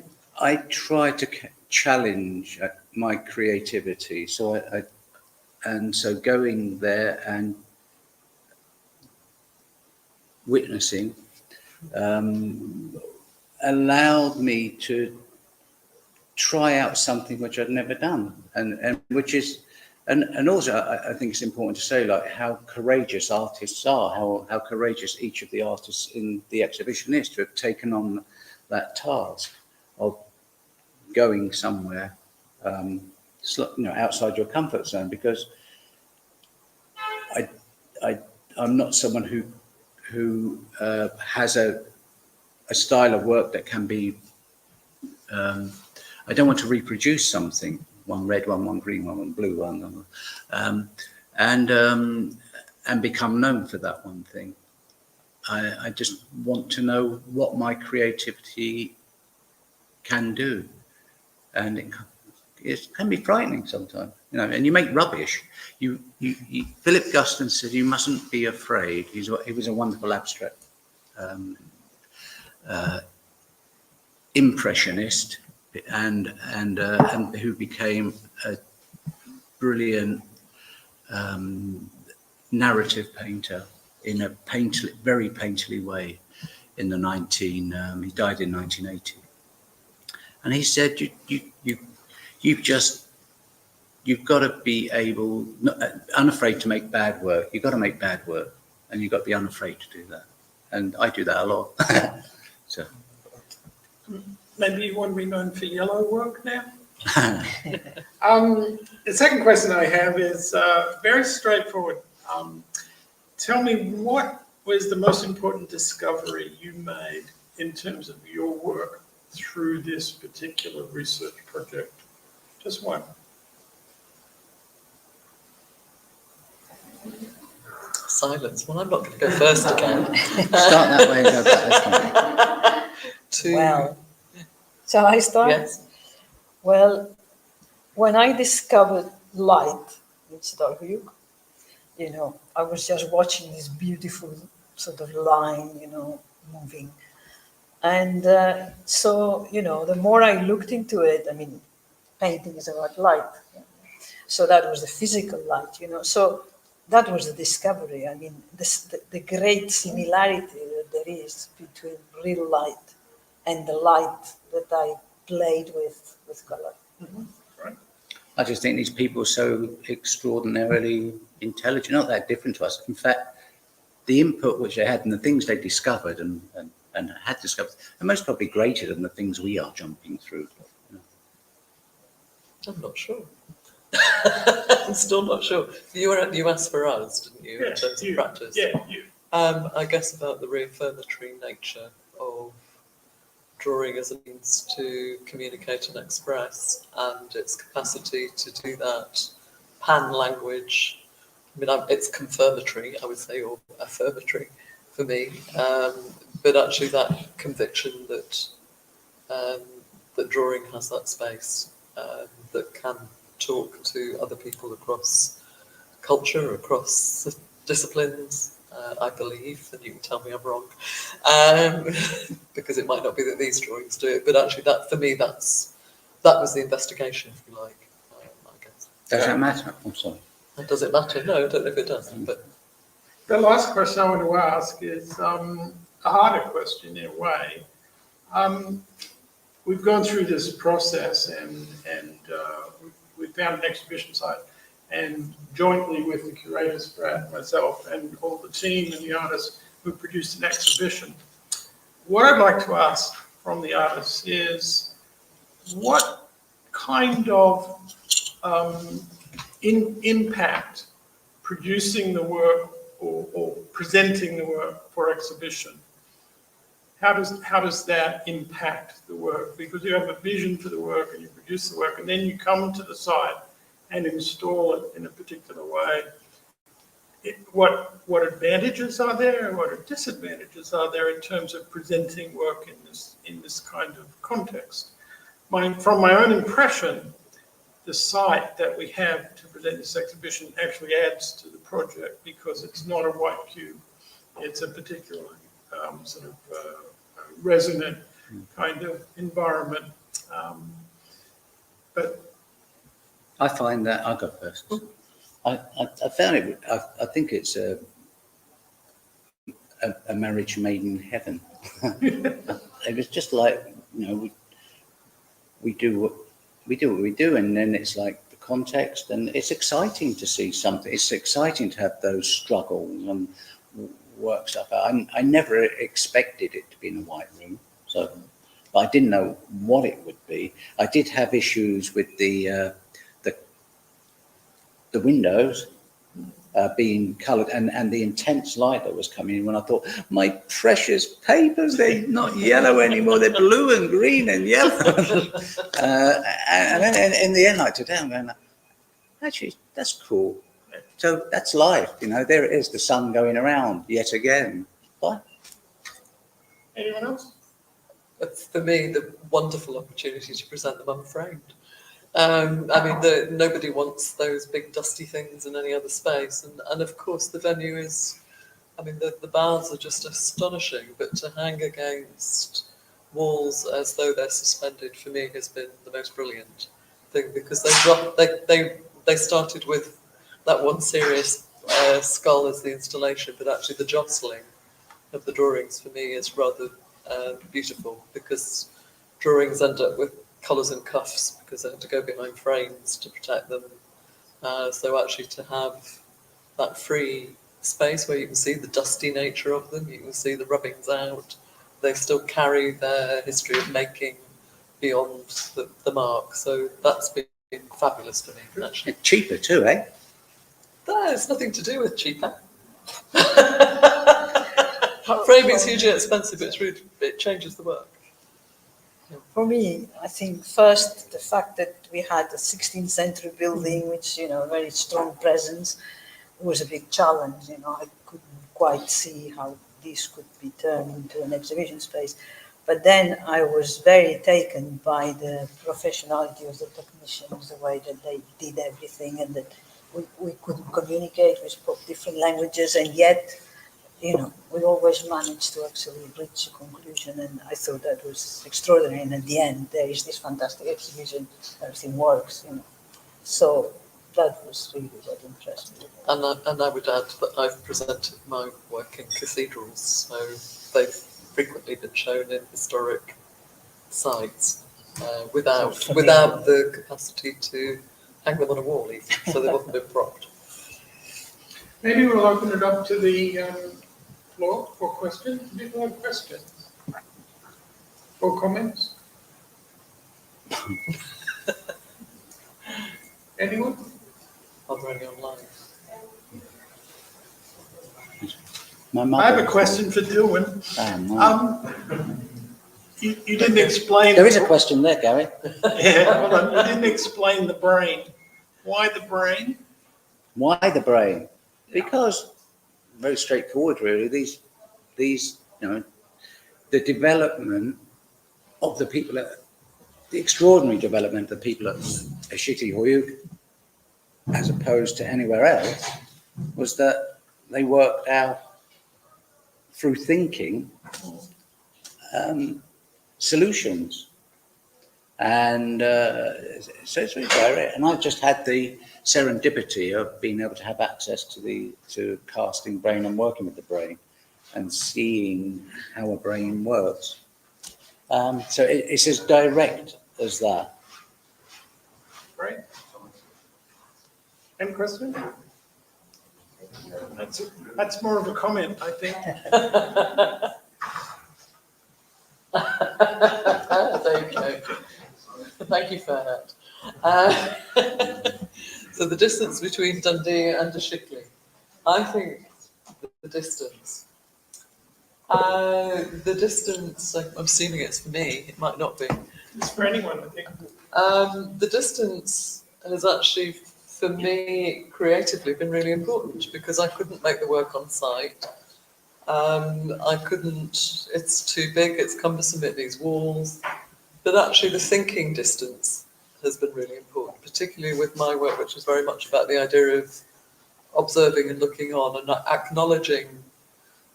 try to challenge my creativity. So so going there and witnessing allowed me to try out something which I'd never done, and which is. And also, I think it's important to say, like, how courageous artists are, how courageous each of the artists in the exhibition is to have taken on that task of going somewhere, outside your comfort zone. Because I'm not someone who has a style of work that can be. I don't want to reproduce something. One red one green one blue one, and become known for that one thing. I just want to know what my creativity can do, and it can be frightening sometimes, And you make rubbish. Philip Guston said you mustn't be afraid. He was a wonderful abstract impressionist. And who became a brilliant narrative painter in a very painterly way in the he died in 1980. And he said, you've got to be unafraid to make bad work. You've got to make bad work, and you've got to be unafraid to do that. And I do that a lot. So. Maybe you want to be known for yellow work now? The second question I have is very straightforward. Tell me, what was the most important discovery you made in terms of your work through this particular research project? Just one. Silence. Well, I'm not going to go first again. Start that way and go back this way. Well, shall I start? Yes. Well, when I discovered light in Izleri, I was just watching this beautiful sort of line, moving. And so, you know, the more I looked into it, I mean, painting is about light. So that was the physical light, you know. So that was the discovery. I mean, the great similarity that there is between real light and the light that I played with color. Mm-hmm. Right. I just think these people are so extraordinarily intelligent, not that different to us. In fact, the input which they had and the things they discovered and had discovered are most probably greater than the things we are jumping through. You know. I'm not sure. I'm still not sure. You asked for us, didn't you, in terms of practice? Yeah, you. I guess about the reaffirmatory nature of drawing as a means to communicate and express, and its capacity to do that pan language. I mean, it's confirmatory, I would say, or affirmatory for me, but actually that conviction that that drawing has that space that can talk to other people across culture, across disciplines, I believe, and you can tell me I'm wrong, because it might not be that these drawings do it, but actually that, for me, that was the investigation, if you like, I guess. Does that matter? I'm sorry. And does it matter? No, I don't know if it does, but... The last question I want to ask is a harder question in a way. We've gone through this process and we found an exhibition site, and jointly with the curators, Brad, myself, and all the team and the artists, we produced an exhibition. What I'd like to ask from the artists is what kind of impact producing the work or presenting the work for exhibition, how does that impact the work? Because you have a vision for the work and you produce the work, and then you come to the site and install it in a particular way. What advantages are there and what disadvantages are there in terms of presenting work in this kind of context? From my own impression, the site that we have to present this exhibition actually adds to the project because it's not a white cube. It's a particular sort of resonant kind of environment. But I find that, I'll go first. I found it, I think it's a marriage made in heaven. It was just like, you know, we do what we do, and then it's like the context, and it's exciting to see something. It's exciting to have those struggles and work stuff out. I never expected it to be in a white room, so, but I didn't know what it would be. I did have issues with the windows being coloured and the intense light that was coming in, when I thought, my precious papers, they're not yellow anymore, they're blue and green and yellow. And then in the end, like today, I'm going, actually, that's cool. So that's life, you know, there it is, the sun going around yet again. What? anyone else? It's, for me, the wonderful opportunity to present them unframed. I mean, nobody wants those big dusty things in any other space. And of course, the venue is, I mean, the bars are just astonishing, but to hang against walls as though they're suspended, for me, has been the most brilliant thing, because they started with that one serious skull as the installation, but actually the jostling of the drawings for me is rather beautiful, because drawings end up with colours and cuffs because they have to go behind frames to protect them. So actually to have that free space where you can see the dusty nature of them, you can see the rubbings out, they still carry their history of making beyond the mark. So that's been fabulous for me, actually. Cheaper too, eh? That has nothing to do with cheaper. Framing's hugely expensive, but it changes the work. For me, I think first the fact that we had a 16th century building, which, you know, very strong presence, was a big challenge. You know, I couldn't quite see how this could be turned into an exhibition space. But then I was very taken by the professionality of the technicians, the way that they did everything, and that we couldn't communicate, we spoke different languages, and yet we always managed to actually reach a conclusion, and I thought that was extraordinary. And at the end, there is this fantastic exhibition, everything works, So that was really what impressed me. And I would add that I've presented my work in cathedrals, so they've frequently been shown in historic sites without the capacity to hang them on a wall, even, so they've often been propped. Maybe we'll open it up to the floor for questions. Do people have questions or comments? Anyone? Are there any online? I have a question for Dillwyn. You didn't explain. There is a question there, Gary. Yeah, hold on. You didn't explain the brain. Why the brain? Why the brain? Because very straightforward, really. These, the development of the people the extraordinary development of the people at Aşıklı, as opposed to anywhere else, was that they worked out through thinking solutions. And so it's very direct. And I've just had the serendipity of being able to have access to casting brain and working with the brain and seeing how a brain works. So it's as direct as that. Right. Any question? That's more of a comment, I think. There you go. Thank you, Ferhat. So the distance between Dundee and Aşıklı, I think the distance, I'm assuming it's for me, it might not be. It's for anyone, I think. The distance has actually, for me, creatively been really important because I couldn't make the work on site. It's too big, it's cumbersome, it needs walls. But actually the thinking distance has been really important, particularly with my work, which is very much about the idea of observing and looking on and acknowledging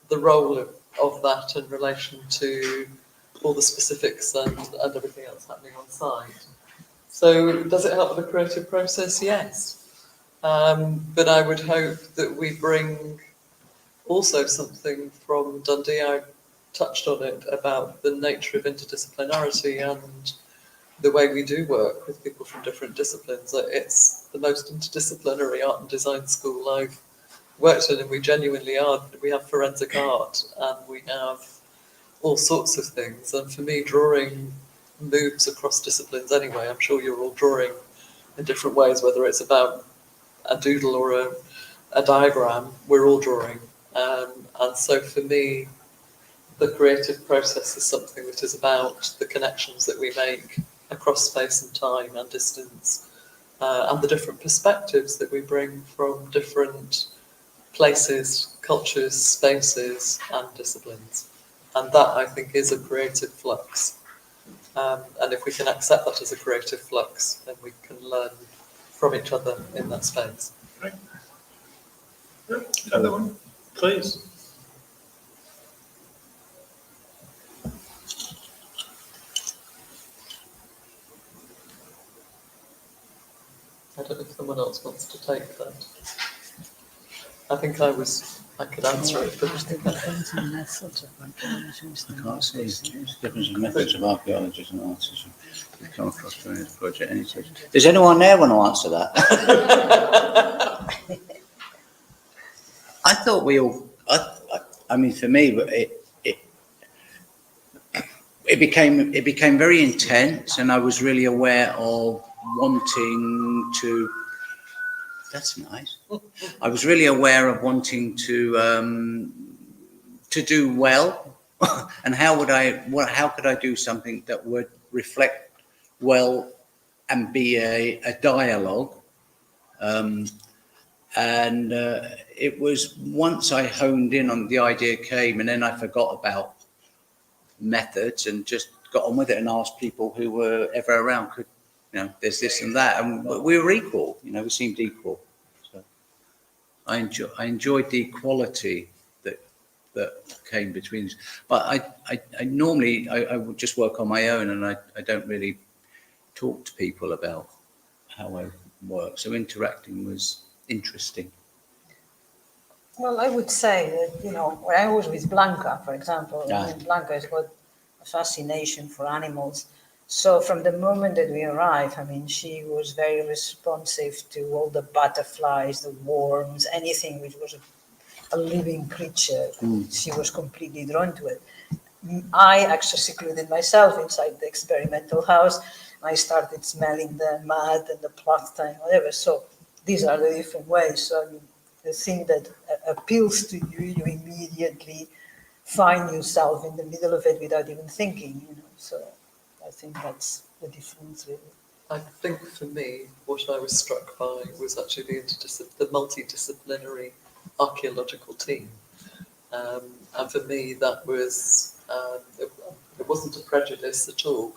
the role of that in relation to all the specifics and everything else happening on site. So does it help with the creative process? Yes. But I would hope that we bring also something from Dundee. I touched on it about the nature of interdisciplinarity and the way we do work with people from different disciplines. It's the most interdisciplinary art and design school I've worked in, and we genuinely are. We have forensic art and we have all sorts of things. And for me, drawing moves across disciplines anyway. I'm sure you're all drawing in different ways, whether it's about a doodle or a diagram, we're all drawing. And so for me, the creative process is something that is about the connections that we make across space and time and distance, and the different perspectives that we bring from different places, cultures, spaces, and disciplines. And that, I think, is a creative flux. And if we can accept that as a creative flux, then we can learn from each other in that space. Right. Another one, please. I don't know if someone else wants to take that. I think I could answer it, but I can't see. It's the difference in methods of archaeologists and artists who come across during this project. Does anyone there want to answer that? I thought we all. I mean, for me, it became very intense, and I was really aware of wanting to. That's nice. I was really aware of wanting to do well, and how could I do something that would reflect well and be a dialogue. And it was once I honed in on the idea came, and then I forgot about methods and just got on with it and asked people who were ever around, there's this and that, and we were equal. We seemed equal. So I enjoyed the equality that that came between us. But I normally would just work on my own, and I don't really talk to people about how I work. So interacting was interesting. Well, I would say that, you know, when I was with Blanca, for example, I mean, Blanca has got a fascination for animals. So from the moment that we arrived, I mean, she was very responsive to all the butterflies, the worms, anything which was a living creature. She was completely drawn to it. I actually secluded myself inside the experimental house. I started smelling the mud and the plankton and whatever. So these are the different ways. So I mean, the thing that appeals to you, you immediately find yourself in the middle of it without even thinking, you know. So I think that's the difference, really. I think for me, what I was struck by was actually the multidisciplinary archaeological team. And for me, that was, it wasn't a prejudice at all.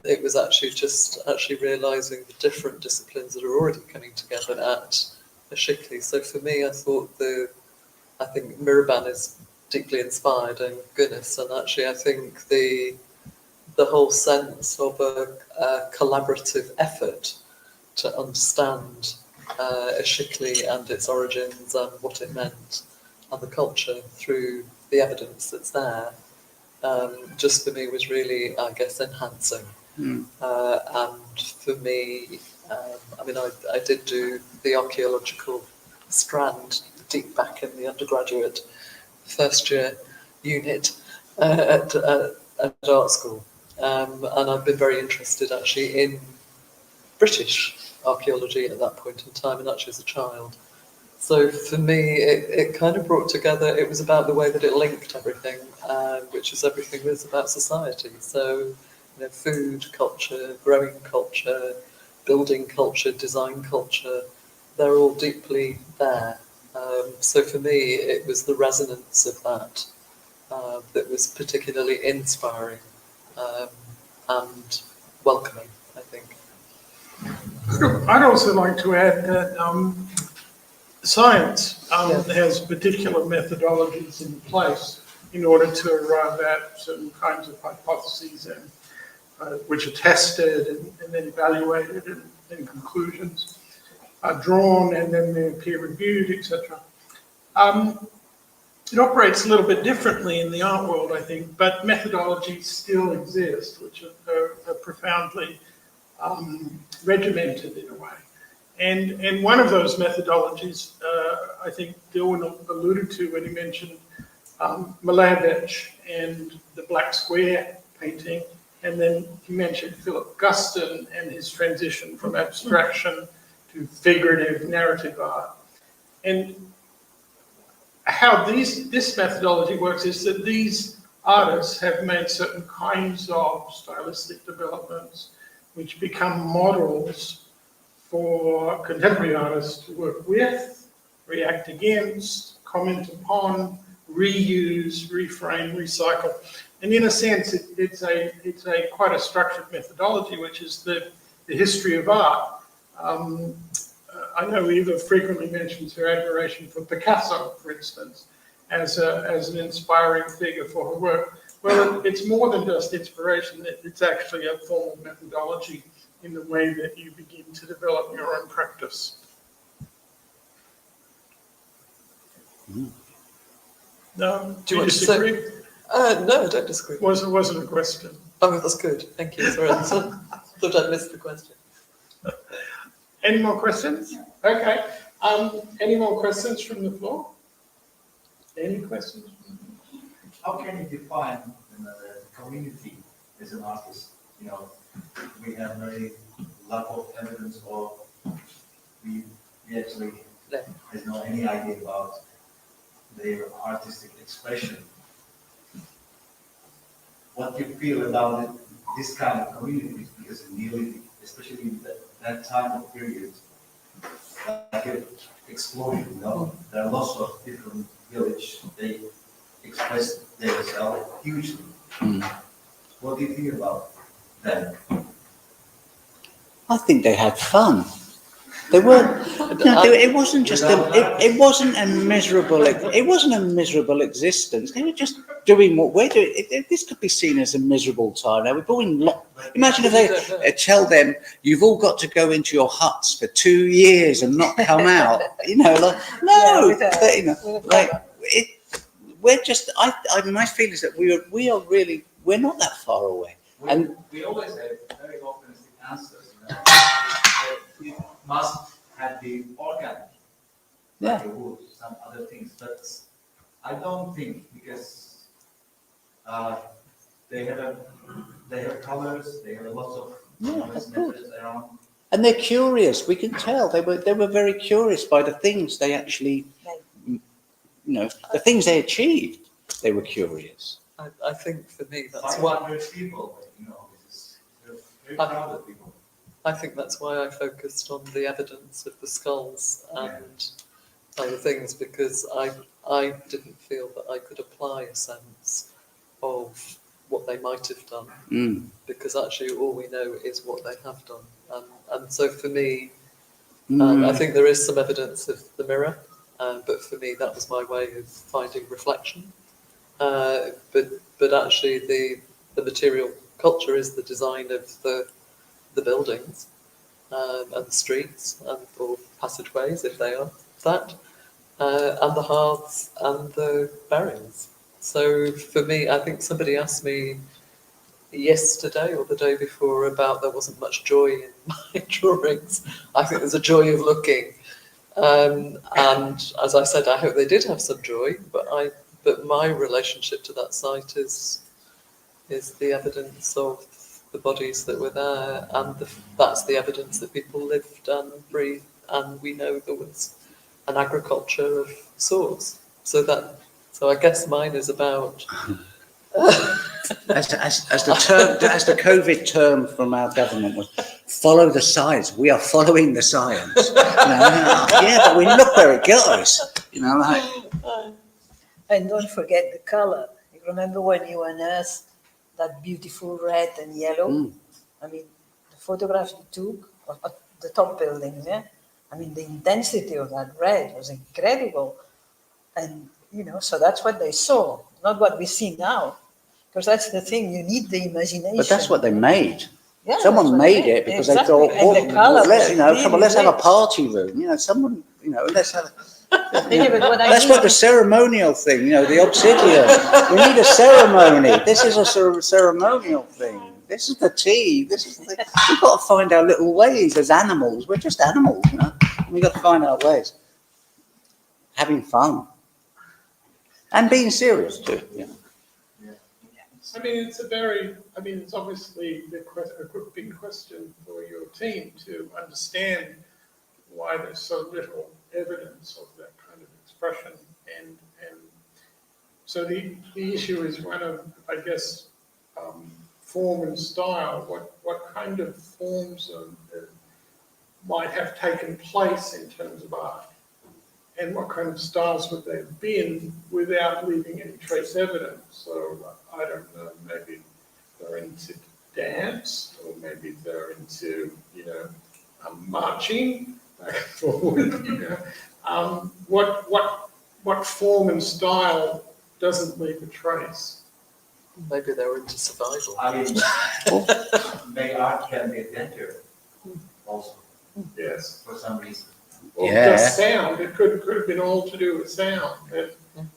It was actually just realising the different disciplines that are already coming together at Aşıklı. So for me, I think Mihriban is deeply inspired in Güneş, and actually I think the whole sense of a collaborative effort to understand Aşıklı and its origins and what it meant and the culture through the evidence that's there, just for me was really, I guess, enhancing. And for me, I mean, I did do the archaeological strand deep back in the undergraduate first year unit at art school. And I've been very interested actually in British archaeology at that point in time, and actually as a child. So for me, it kind of brought together, it was about the way that it linked everything, which is everything was about society. So, you know, food culture, growing culture, building culture, design culture, they're all deeply there. So for me, it was the resonance of that that was particularly inspiring and welcoming, I think. I'd also like to add that science has particular methodologies in place in order to arrive at certain kinds of hypotheses and which are tested and then evaluated and conclusions are drawn and then they're peer-reviewed, etc. It operates a little bit differently in the art world, I think, but methodologies still exist, which are profoundly regimented in a way. And one of those methodologies, I think Dillwyn alluded to when he mentioned Malevich and the Black Square painting, and then he mentioned Philip Guston and his transition from abstraction to figurative narrative art. And how this methodology works is that these artists have made certain kinds of stylistic developments which become models for contemporary artists to work with, react against, comment upon, reuse, reframe, recycle. And in a sense, it's a quite a structured methodology, which is the history of art. I know Eva frequently mentions her admiration for Picasso, for instance, as an inspiring figure for her work. Well, it's more than just inspiration, it's actually a formal methodology in the way that you begin to develop your own practice. No, do you disagree? No, I don't disagree. It wasn't a question. Oh, that's good. Thank you. Sorry, I thought I missed the question. Any more questions? Okay. Any more questions from the floor? Any questions? How can you define the community as an artist? You know, we have very lack of evidence, or we actually have no any idea about their artistic expression. What do you feel about this kind of community? Because nearly, especially in that time of period, like an explosion, you know, there are lots of different villages, they express themselves hugely. What do you think about them? I think they had fun. They weren't. No, it wasn't just it wasn't a miserable. It wasn't a miserable existence. They were just doing what we're doing. This could be seen as a miserable time. They were doing Imagine if they tell them you've all got to go into your huts for 2 years and not come out. You know, like no, we're just. My feeling is that we're not that far away. And we always have very optimistic answers. It must have been organic, like the wood, some other things. But I don't think, because they have colors, they have lots of methods around. And they're curious. We can tell they were very curious by the things they actually, the things they achieved. They were curious. I think for me that's 500 people, very proud of people. I think that's why I focused on the evidence of the skulls and other things, because I didn't feel that I could apply a sense of what they might have done, because actually all we know is what they have done. And so for me, I think there is some evidence of the mirror, but for me that was my way of finding reflection. But actually the material culture is the design of the buildings and the streets or passageways, if they are that, and the hearths and the bearings. So for me, I think somebody asked me yesterday or the day before about there wasn't much joy in my drawings. I think there's a joy of looking. And as I said, I hope they did have some joy, but my relationship to that site is the evidence of the bodies that were there, and that's the evidence that people lived and breathed, and we know there was an agriculture of sorts. So I guess mine is about. As the COVID term from our government was, follow the science. We are following the science. Yeah, but we look where it goes. And don't forget the color. You remember when you unearthed that beautiful red and yellow? I mean, the photographs you took of the top buildings, yeah? I mean, the intensity of that red was incredible. And, so that's what they saw, not what we see now. Because that's the thing, you need the imagination. But that's what they made. Yeah, someone made it because they thought, let's have a party room. Someone, let's have. That's what the ceremonial thing, the obsidian. We need a ceremony. This is a ceremonial thing. This is the tea. This is the thing. We've got to find our little ways as animals. We're just animals, We've got to find our ways. Having fun. And being serious too, I mean, it's obviously a big question for your team to understand why there's so little evidence of that kind of expression. And so the issue is one of, I guess, form and style. What kind of forms might have taken place in terms of art? And what kind of styles would they have been without leaving any trace evidence? So I don't know, maybe they're into dance, or maybe they're into, marching back and forward. What form and style doesn't leave a trace? Maybe they were into survival. I mean, maybe art can be adventure also. Yes. For some reason. Or just sound. It could have been all to do with sound,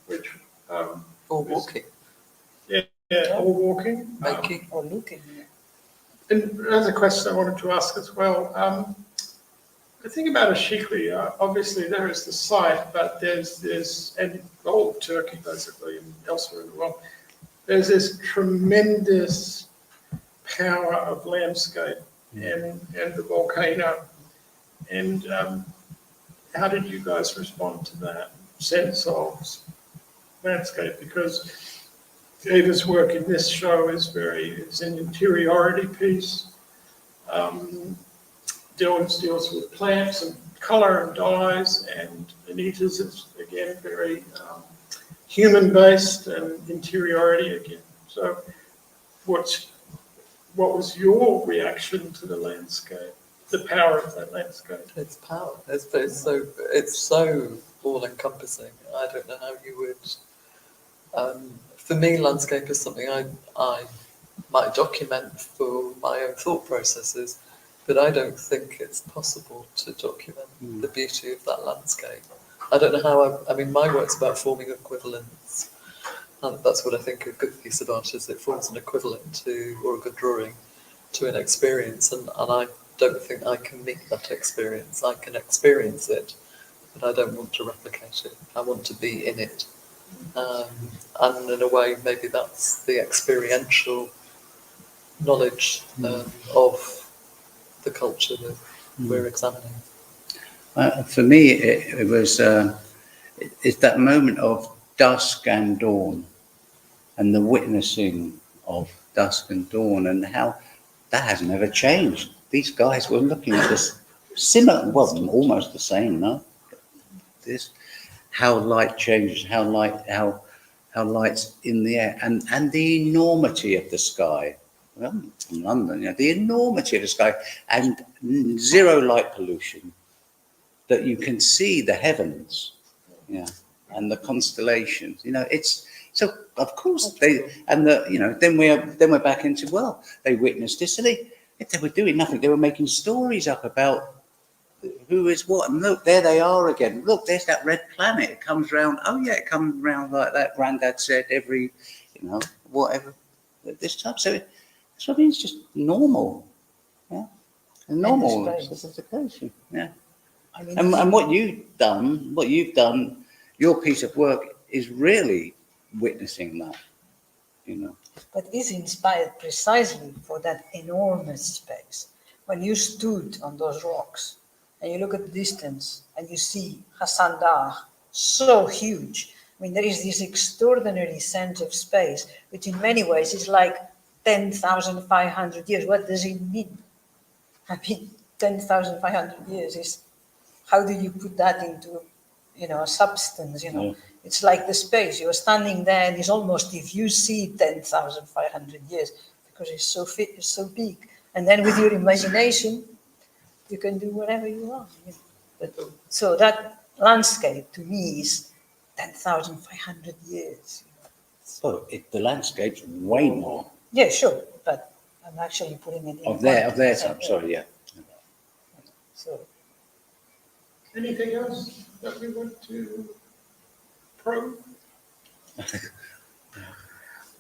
which or walking. Or walking, making, or looking. And another question I wanted to ask as well. The thing about Aşıklı, obviously there is the site, but there's and all of Turkey basically, and elsewhere in the world, there's this tremendous power of landscape and the volcano. And how did you guys respond to that sense of landscape? Because Eva's work in this show it's an interiority piece. Dillwyn's deals with plants and colour and dyes, and Anita's is again very human-based and interiority again. So what was your reaction to the landscape? the power of that landscape. It's power. It's so all encompassing. I don't know how you would. For me, landscape is something I might document for my own thought processes, but I don't think it's possible to document the beauty of that landscape. I don't know how. I mean, my work's about forming equivalents, and that's what I think a good piece of art is. It forms an equivalent to, or a good drawing, to an experience, and I don't think I can meet that experience. I can experience it, but I don't want to replicate it. I want to be in it. And in a way, maybe that's the experiential knowledge of the culture that we're examining. For me, it was it's that moment of dusk and dawn, and the witnessing of dusk and dawn, and how that has never changed. These guys were looking at this similar, well, almost the same, no? This, how light changes, how light's in the air, and the enormity of the sky. Well, in London, the enormity of the sky, and zero light pollution, that you can see the heavens, and the constellations. It's so. Of course they, and then we're back into, well, they witnessed this, and they were doing nothing. They were making stories up about who is what, and look, there they are again. Look, there's that red planet. It comes round. Oh yeah, it comes round like that. Granddad said every, whatever this time. So it's just normal, normal sophistication, I mean, And what you've done, your piece of work is really witnessing that, but is inspired precisely for that enormous space. When you stood on those rocks and you look at the distance and you see Hassan Dagh, so huge. I mean, there is this extraordinary sense of space, which in many ways is like 10,500 years. What does it mean? I mean, 10,500 years is, how do you put that into, a substance, It's like the space. You're standing there and it's almost, if you see 10,500 years, because it's so big. And then with your imagination, you can do whatever you want. So that landscape to me is 10,500 years. Well, the landscape's way more. Yeah, sure, but I'm actually putting it in Of their time, sorry, yeah. So, Anything else that we want to probe?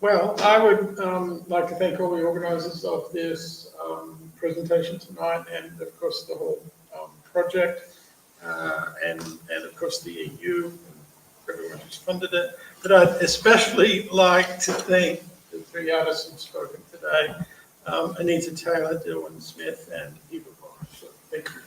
Well, I would like to thank all the organisers of this presentation tonight, and of course the whole project, and of course the EU, and everyone who's funded it. But I'd especially like to thank the three artists who've spoken today, Anita Taylor, Dillwyn Smith, and Eva Bosch. So thank you.